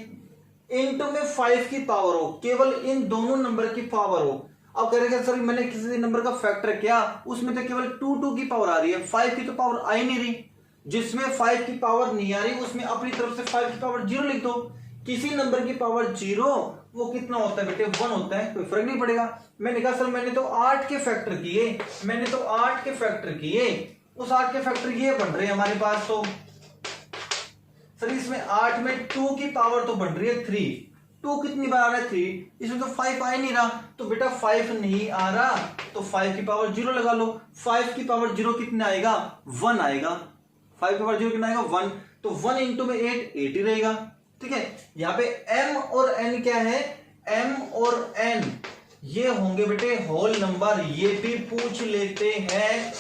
इनटू में 5 की पावर हो, केवल इन दोनों नंबर की पावर हो। अब करेगा सर मैंने किसी नंबर का फैक्टर किया, उसमें तो केवल 2 की पावर आ रही है, 5 की तो पावर आ ही नहीं रही। जिसमें 5 की पावर नहीं आ रही उसमें अपनी तरफ से 5 की पावर 0 लिख दो। किसी नंबर की पावर 0 वो कितना होता है बेटे? 1 होता है, कोई फर्क नहीं पड़ेगा। मैंने कहा सर मैंने तो 8 के फैक्टर किए, मैंने तो 8 के फैक्टर किए, उस 8 के फैक्टर ये बन रहे हैं हमारे पास। तो सर इसमें 8 में 2 की पावर तो बन रही है 3, 2 कितनी बार आ रहा है? 3, इसमें तो 5 आ ही नहीं रहा। तो बेटा 5 नहीं आ रहा तो 5 की पावर 0 लगा लो। 5 की पावर 0 कितना आएगा? 1 आएगा। 5 की पावर 0 कितना आएगा? 1। तो 1 इंटू में 8 ही रहेगा। ठीक है? यहाँ पे m और n क्या है? m और n ये होंगे बेटे होल नंबर। ये भी पूछ लेते हैं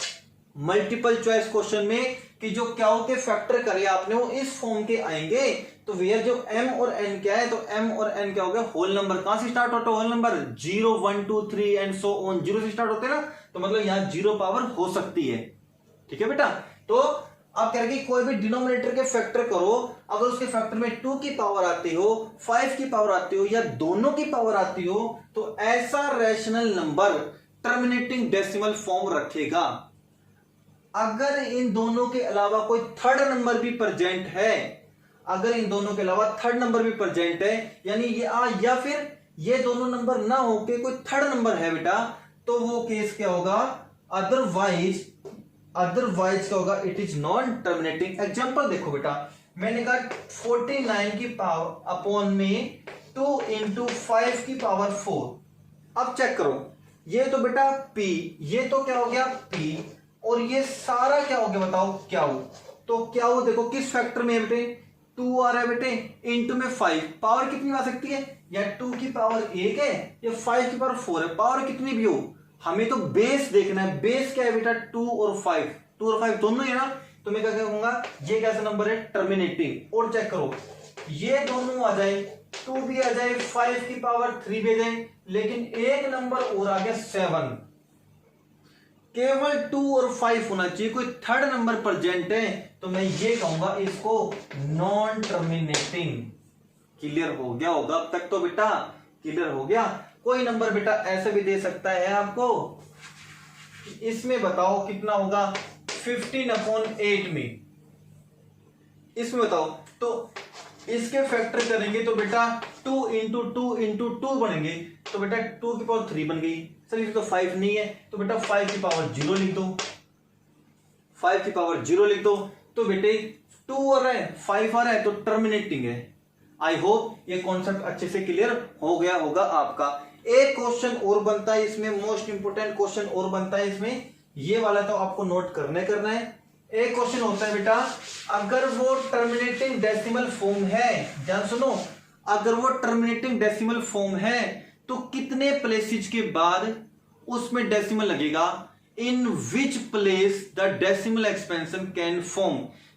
मल्टीपल चॉइस क्वेश्चन में कि जो क्या के फैक्टर करे आपने वो इस फॉर्म के आएंगे। तो वेयर जो m और n क्या है, तो m और n क्या हो गया? Whole number. कहां से स्टार्ट होता है whole number? 0 1 2 3 and so on, 0 से स्टार्ट होते हैं ना, तो मतलब यहां 0 पावर हो सकती है। ठीक है बेटा? तो आप कह रहे कि कोई भी डिनोमिनेटर के फैक्टर करो, अगर उसके फैक्टर में 2 की पावर आती हो, 5 की पावर आती हो या दोनों की पावर आती हो, तो ऐसा rational number terminating decimal form रखेगा। अगर इन दोनों के अलावा कोई थर्ड नंबर भी प्रेजेंट है, अगर इन दोनों के अलावा थर्ड नंबर भी प्रेजेंट है, यानी ये या फिर ये दोनों नंबर ना होके कोई थर्ड नंबर है बेटा, तो वो केस क्या होगा? अदरवाइज क्या होगा? It is non terminating. Example देखो बेटा, मैंने कहा 49 की पावर अपॉन में 2 इंटू 5 की पावर 4। अब चेक करो, ये तो बेटा p, ये तो क्या हो गया p, और ये सारा क्या हो गया बताओ? क्या हो? तो क्या हो देखो किस फैक्टर में है बेटे? 2 आ रहा है बेटे, इंटू में 5। पावर कितनी आ सकती है? या 2 की पावर 1 है या 5 की पावर 4 है, पावर कितनी भी हो, हमें तो बेस देखना है। बेस क्या है बेटा? 2 और 5। 2 और 5 दोनों है ना, तो मैं क्या कहूंगा ये कैसा नंबर है, टर्मिनेटिंग। और चेक करो ये दोनों आ जाए, 2 भी आ जाए, 5 की पावर 3 भी आ जाए, लेकिन एक नंबर और आ गया 7। केवल 2 और 5 होना चाहिए, कोई थर्ड नंबर प्रेजेंट है तो मैं ये कहूंगा इसको नॉन टर्मिनेटिंग। क्लियर हो गया होगा अब तक तो बेटा, क्लियर हो गया। कोई नंबर बेटा ऐसे भी दे सकता है आपको, इसमें बताओ कितना होगा, 15/8 में, इसमें बताओ तो इसके फैक्टर करेंगे तो बेटा 2 इंटू 2 इंटू 2 बनेंगे, तो बेटा 2 की पावर 3 बन गई। सर ये तो 5 नहीं है, तो बेटा 5 की पावर 0 लिख दो, 5 की पावर 0 लिख दो। तो बेटे 2 आ रहा है 5 आ रहा है तो टर्मिनेटिंग है। आई होप ये कॉन्सेप्ट अच्छे से क्लियर हो गया होगा आपका। एक क्वेश्चन और बनता है इसमें, मोस्ट इंपोर्टेंट क्वेश्चन और बनता है इसमें, ये वाला तो आपको नोट करना है। एक क्वेश्चन होता है बेटा, अगर वो टर्मिनेटिंग डेसिमल फॉर्म है, ध्यान सुनो, अगर वो टर्मिनेटिंग डेसिमल फॉर्म है तो कितने प्लेसेज के बाद उसमें डेसिमल लगेगा, in which place the decimal expansion can form,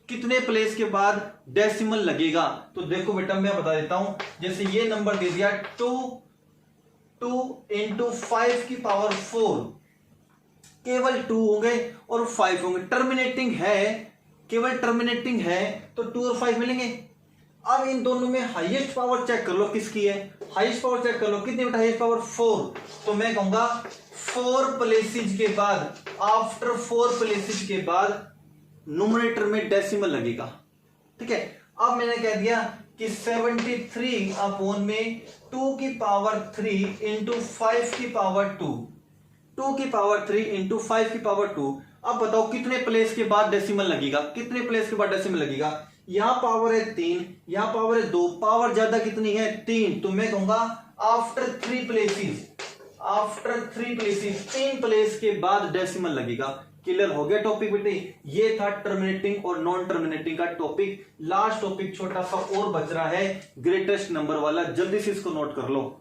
कितने प्लेस के बाद डेसिमल लगेगा। तो देखो बेटा मैं बता देता हूं, जैसे ये नंबर दे दिया 2 इंटू 5 की पावर 4, केवल 2 होंगे और 5 होंगे, टर्मिनेटिंग है, केवल टर्मिनेटिंग है तो 2 और 5 मिलेंगे। अब इन दोनों में हाईएस्ट पावर चेक कर लो किसकी है, हाईएस्ट पावर चेक कर लो, कितनी बेटा हाईएस्ट पावर 4, तो मैं कहूंगा 4 प्लेसेज के बाद, आफ्टर 4 प्लेसेज के बाद न्यूमरेटर में डेसिमल लगेगा। ठीक है, अब मैंने कह दिया कि 73 अपॉन में 2 की पावर 3 इंटू 5 की पावर 2, 2 की पावर 3 इंटू 5 की पावर 2। अब बताओ कितने प्लेस के बाद डेसिमल लगेगा, कितने प्लेस के बाद डेसिमल लगेगा। यहां पावर है 3, यहां पावर है 2, पावर ज्यादा कितनी है 3, तो मैं कहूंगा after 3 places, after 3 places, 3 place के बाद डेसिमल लगेगा। क्लियर हो गया टॉपिक बेटे, ये था टर्मिनेटिंग और नॉन टर्मिनेटिंग का टॉपिक। लास्ट टॉपिक छोटा सा और बच रहा है, ग्रेटेस्ट नंबर वाला, जल्दी से इसको नोट कर लो।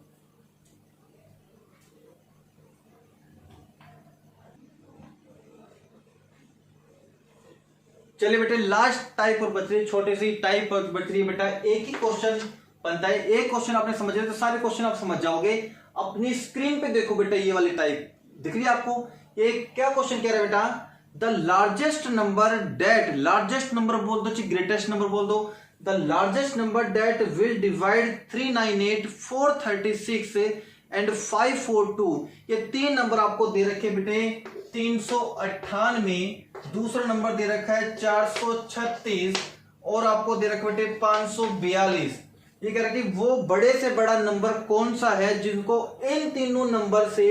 चलिए बेटे लास्ट टाइप और बच रही, छोटी सी टाइप और बच रही है बेटा, एक ही क्वेश्चन बनता है, एक क्वेश्चन आपने समझ लिया तो सारे क्वेश्चन आप समझ जाओगे। अपनी स्क्रीन पे देखो बेटा, ये वाली टाइप दिख रही है आपको, ये क्या क्वेश्चन कह रहा है बेटा, the largest number that, largest number बोल दो चाहे ग्रेटेस्ट नंबर बोल दो, the largest number that will divide 398 436 and 542। ये 3 नंबर आपको दे रखे बेटे, 398, दूसरा नंबर दे रखा है 436 और आपको दे रखा बेटे 542। ये कह रहा है कि वो बड़े से बड़ा नंबर कौन सा है जिनको इन तीनों नंबर से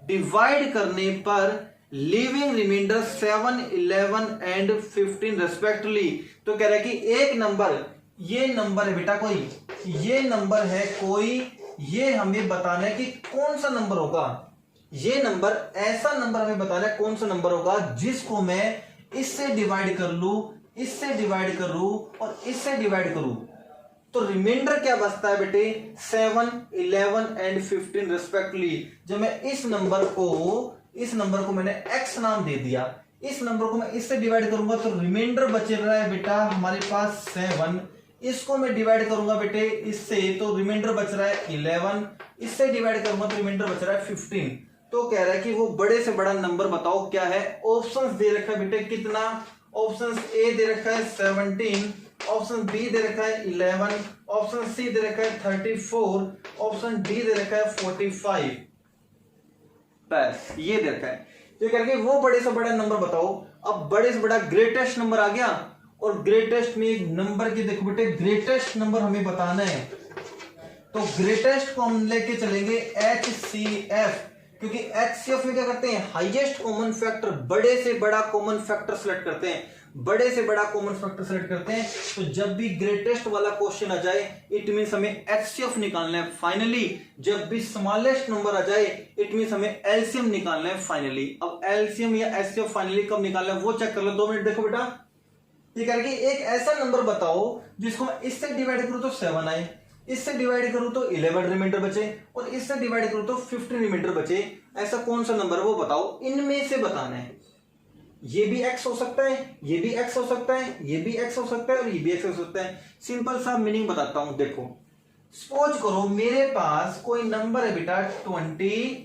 डिवाइड करने पर लिविंग रिमाइंडर 7, 11 एंड 15 रेस्पेक्टिवली। तो कह रहा है कि एक नंबर, ये नंबर है बेटा कोई, ये नंबर है कोई, ये हमें बताना है कि कौन सा नंबर होगा, ये नंबर, ऐसा नंबर हमें बताना है कौन सा नंबर होगा जिसको मैं इससे डिवाइड कर लूं, इससे डिवाइड कर लूं और इससे डिवाइड करूं, तो रिमाइंडर क्या बचता है बेटे 7, 11 एंड 15 रेस्पेक्टिवली। जब मैं इस नंबर को मैंने x नाम दे दिया, इस नंबर को मैं इससे डिवाइड करूंगा तो रिमाइंडर बच रहा है बेटा हमारे पास 7, इसको मैं डिवाइड करूंगा बेटे इससे तो रिमाइंडर बच रहा है 11, इससे डिवाइड करूंगा तो रिमाइंडर बच रहा है 15। तो कह रहा है कि वो बड़े से बड़ा नंबर बताओ क्या है। ऑप्शंस दे रखा है बेटे कितना, ऑप्शन ए दे रखा है 17, ऑप्शन बी दे रखा है 11, ऑप्शन सी दे रखा है 34, ऑप्शन डी दे रखा है 45। बस ये दे रखा है। तो करके वो बड़े से बड़ा नंबर बताओ। अब बड़े से बड़ा ग्रेटेस्ट नंबर आ गया और ग्रेटेस्ट में एक नंबर की देखो बेटे, ग्रेटेस्ट नंबर हमें बताना है तो ग्रेटेस्ट को हम लेके चलेंगे HCF, क्योंकि HCF में क्या करते हैं हाईएस्ट कॉमन फैक्टर, बड़े से बड़ा कॉमन फैक्टर सेलेक्ट करते हैं, बड़े से बड़ा कॉमन फैक्टर सेलेक्ट करते हैं। तो जब भी ग्रेटेस्ट वाला क्वेश्चन आ जाए इट मींस हमें HCF निकालना है फाइनली, जब भी स्मॉलेस्ट नंबर आ जाए इट मींस हमें LCM निकालना है फाइनली। अब LCM या HCF फाइनली कब निकालना है वो चेक कर लो, 2 मिनट देखो बेटा। ये करके एक ऐसा नंबर बताओ जिसको मैं इससे डिवाइड करूं तो 7 आए, इससे डिवाइड करूं तो 11 रिमाइंडर बचे और इससे डिवाइड करूं तो 15 रिमाइंडर बचे। ऐसा कौन सा नंबर है वो बताओ, इनमें से बताना है। ये भी x हो सकता है, ये भी x हो सकता है, ये भी x हो सकता है और ये भी x हो सकता है। सिंपल सा मीनिंग बताता हूं, देखो सपोज करो मेरे पास कोई नंबर है बेटा 20,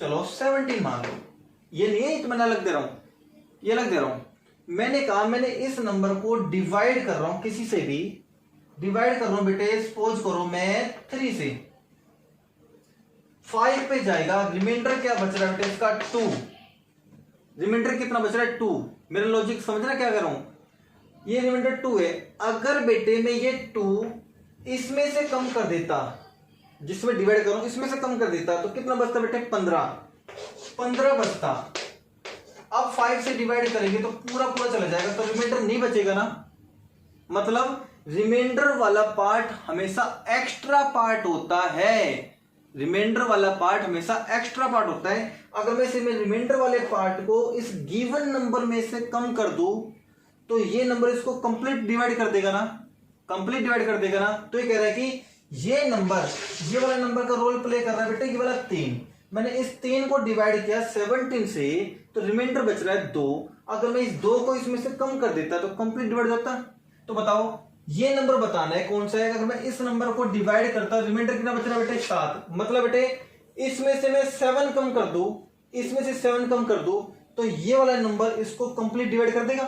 चलो 17 मान लो, ये नहीं है तो मैं अलग दे रहा हूं, ये अलग दे रहा हूं। मैंने कहा मैंने इस नंबर को डिवाइड कर रहा हूं, किसी से भी डिवाइड कर रहा हूं बेटे, सपोज करो मैं 3 से, 5 पे जाएगा, रिमाइंडर क्या बच रहा है बेटे इसका 2, रिमाइंडर कितना बच रहा है 2। मेरा लॉजिक समझना क्या कर रहा हूं, ये रिमाइंडर 2 है। अगर बेटे मैं ये 2 इसमें से कम कर देता, जिसमें डिवाइड करूं इसमें से कम कर देता, तो कितना बचता बेटे 15 बचता। अब 5 से डिवाइड करेंगे तो पूरा पूरा चला जाएगा, तो रिमाइंडर नहीं बचेगा ना। मतलब रिमाइंडर वाला पार्ट हमेशा एक्स्ट्रा पार्ट होता है, रिमाइंडर वाला पार्ट हमेशा एक्स्ट्रा पार्ट होता है। अगर मैं इसे रिमाइंडर वाले पार्ट को इस गिवन नंबर में से कम कर दूं तो ये नंबर इसको कंप्लीट डिवाइड कर देगा ना, कंप्लीट डिवाइड कर देगा ना। तो ये कह रहा है कि ये नंबर, ये वाला नंबर का रोल प्ले कर रहा है बेटे, ये वाला 3, मैंने इस 3 को डिवाइड किया 17 से, तो रिमाइंडर बच रहा है 2। अगर मैं इस 2 को इसमें से कम कर देता तो कंप्लीट डिवाइड हो जाता। तो बताओ ये नंबर बताना है कौन सा है। अगर मैं इस नंबर को डिवाइड करता रिमाइंडर कितना बच रहा है बेटे 7, मतलब बेटे इसमें से मैं 7 कम कर दूं, इसमें से 7 कम कर दूं तो ये वाला नंबर इसको कंप्लीट डिवाइड कर देगा।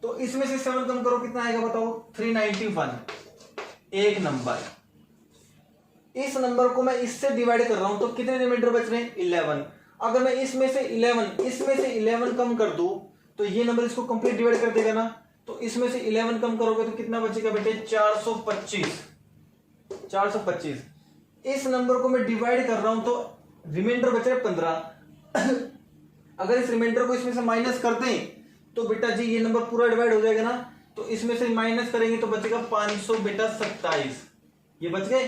तो इसमें से 7 कम करो कितना आएगा बताओ, 391। एक नंबर, इस नंबर को मैं इससे डिवाइड कर रहा हूं तो कितने रिमाइंडर बच रहे हैं 11। अगर मैं इसमें से 11 कम कर दूं तो ये नंबर इसको कंप्लीट डिवाइड कर देगा ना। तो इसमें से 11 कम करोगे तो कितना बचेगा बेटे 425। इस नंबर को मैं डिवाइड कर रहा हूं तो रिमाइंडर बच रहा है 15। अगर इस रिमाइंडर को इसमें से माइनस कर दें तो बेटा जी ये नंबर पूरा डिवाइड हो जाएगा ना। तो इसमें से माइनस करेंगे तो बचेगा 500 बेटा 27, ये बच गए।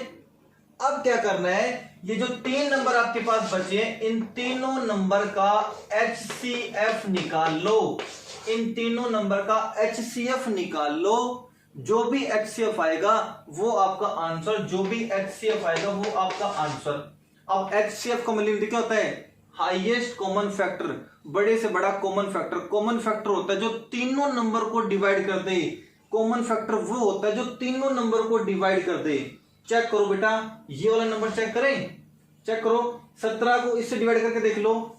अब क्या करना है, ये जो 3 नंबर आपके पास बचे हैं इन तीनों नंबर का HCF निकाल लो, इन तीनों नंबर का HCF निकाल लो। जो भी HCF आएगा वो आपका आंसर, जो भी HCF आएगा वो आपका आंसर। अब HCF का मतलब क्या होता है, हाईएस्ट कॉमन फैक्टर, बड़े से बड़ा कॉमन फैक्टर। कॉमन फैक्टर होता है जो तीनों नंबर को डिवाइड कर दे, कॉमन फैक्टर वो होता है जो तीनों नंबर को डिवाइड कर दे। चेक करो बेटा, ये वाला नंबर चेक करें, चेक करो 17 को इससे डिवाइड करके देख लो,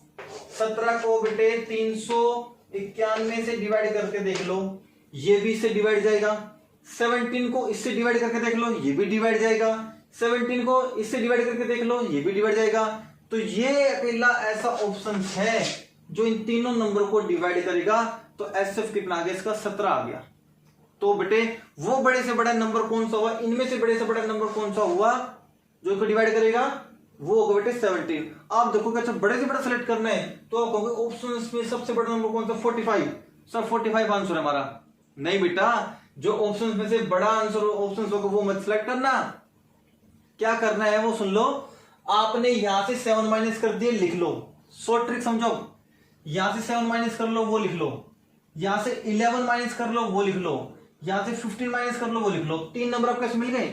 17 को बेटे 391 से डिवाइड करके देख लो, ये भी इससे डिवाइड जाएगा। 17 को इससे डिवाइड करके देख लो, ये भी डिवाइड जाएगा। 17 को इससे डिवाइड करके देख लो, ये भी डिवाइड जाएगा। तो ये अकेला ऐसा ऑप्शन है जो इन तीनों नंबर को डिवाइड करेगा। तो एसएफ कितना आ गया इसका 17 आ गया। तो बेटे वो बड़े से बड़ा नंबर कौन सा हुआ, इनमें से बड़े से बड़ा नंबर कौन सा हुआ जो इसको डिवाइड करेगा, वो होगा बेटे 17। आप देखोगे अच्छा बड़े से बड़ा सेलेक्ट करना है तो आप कहोगे ऑप्शन में सबसे बड़ा नंबर कौन सा 45, सब 45 आंसर है हमारा। नहीं बेटा, जो ऑप्शन में से बड़ा आंसर ऑप्शन होगा वो मत सिलेक्ट करना। क्या करना है वो सुन लो, आपने यहां से 7 माइनस कर दिए, लिख लो, शॉर्ट ट्रिक समझो। यहां से 7 माइनस कर लो वो लिख लो, यहां से 11 माइनस कर लो वो लिख लो, यहां से 15 माइनस कर लो वो लिख लो। 3 नंबर आपको कैसे मिल गए,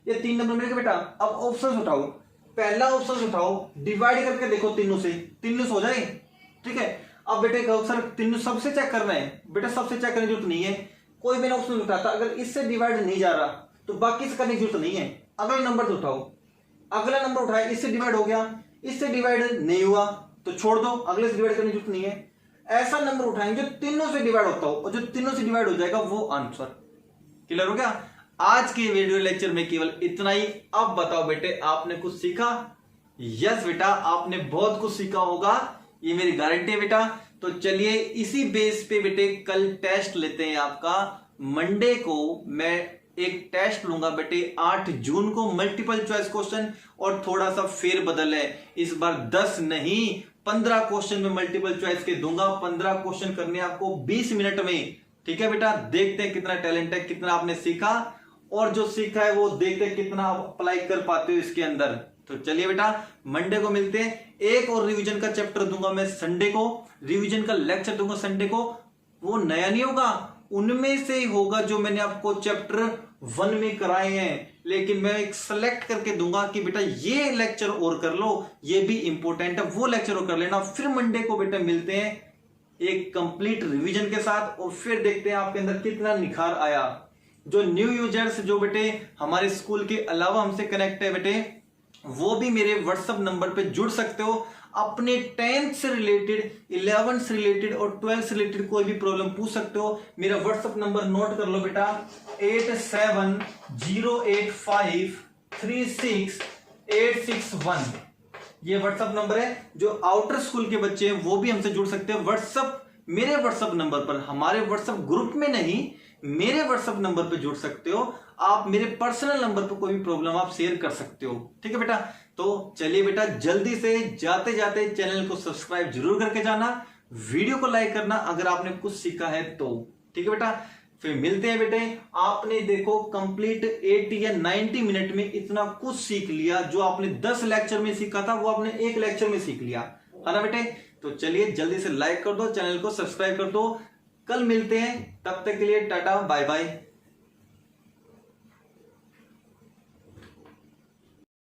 ये 3 नंबर मिल गए बेटा। अब ऑप्शन उठाओ, पहला ऑप्शन उठाओ, डिवाइड करके देखो तीनों से, तीनों से हो जाए, ठीक है। अब बेटे कहो सर तीनों सबसे चेक करना है, बेटा सबसे चेक करने की जरूरत नहीं है, कोई भी ऑप्शन उठाता अगर इससे डिवाइड नहीं जा रहा तो बाकी से करने की जरूरत नहीं है। अगला नंबर तो उठाओ, अगला नंबर उठाए इससे डिवाइड हो गया, इससे डिवाइड नहीं हुआ तो छोड़ दो, अगले से डिवाइड करने की जरूरत नहीं है। ऐसा नंबर उठाएंगे जो तीनों से डिवाइड होता हो, और जो तीनों से डिवाइड हो जाएगा वो आंसर। क्लियर हो गया? आज के वीडियो लेक्चर में केवल इतना ही। अब बताओ बेटे आपने कुछ सीखा? यस बेटा, आपने बहुत कुछ सीखा होगा, ये मेरी गारंटी है बेटा। तो चलिए इसी बेस पे बेटे कल टेस्ट लेते हैं आपका। मंडे को मैं एक टेस्ट लूंगा बेटे 8 जून को, मल्टीपल चॉइस क्वेश्चन, और थोड़ा सा फेर बदल है, इस बार 10 नहीं 15 क्वेश्चन में मल्टीपल चॉइस के दूंगा। 15 क्वेश्चन करने आपको 20 मिनट में, ठीक है बेटा। देखते हैं कितना टैलेंट है, कितना आपने सीखा, और जो सीखा है वो देखते हैं कितना आप अप्लाई कर पाते हो इसके अंदर। तो चलिए बेटा मंडे को मिलते हैं। एक और रिवीजन का चैप्टर दूंगा मैं संडे को, रिवीजन का लेक्चर दूंगा संडे को। वो नया नहीं होगा, उनमें से ही होगा जो मैंने आपको चैप्टर वन में कराए हैं, लेकिन मैं एक सेलेक्ट करके दूंगा कि बेटा ये लेक्चर और कर लो, ये भी इंपॉर्टेंट है, वो लेक्चर और कर लेना। फिर मंडे को बेटा मिलते हैं एक कंप्लीट रिवीजन के साथ, और फिर देखते हैं आपके अंदर कितना निखार आया। जो न्यू यूजर्स जो बेटे हमारे स्कूल के अलावा हमसे कनेक्ट है बेटे, वो भी मेरे व्हाट्सएप नंबर पे जुड़ सकते हो। अपने 10th से रिलेटेड, 11th से रिलेटेड और 12th से रिलेटेड कोई भी प्रॉब्लम पूछ सकते हो। मेरा व्हाट्सएप नंबर नोट कर लो बेटा, 8708536861। ये व्हाट्सएप नंबर है। जो आउटर स्कूल के बच्चे हैं वो भी हमसे जुड़ सकते हैं व्हाट्सएप, मेरे व्हाट्सएप नंबर पर। हमारे व्हाट्सएप ग्रुप में नहीं, मेरे व्हाट्सएप नंबर पे जुड़ सकते हो आप। मेरे पर्सनल नंबर पर कोई भी प्रॉब्लम आप शेयर कर सकते हो, ठीक है बेटा। तो चलिए बेटा, जल्दी से जाते जाते चैनल को सब्सक्राइब जरूर करके जाना, वीडियो को लाइक करना अगर आपने कुछ सीखा है तो, ठीक है बेटा। फिर मिलते हैं बेटे। आपने देखो कंप्लीट 80 या 90 मिनट में इतना कुछ सीख लिया। जो आपने 10 लेक्चर में सीखा था वो आपने एक लेक्चर में सीख लिया, है ना बेटे। तो चलिए जल्दी से लाइक कर दो, चैनल को सब्सक्राइब कर दो। कल मिलते हैं, तब तक के लिए टाटा बाय बाय।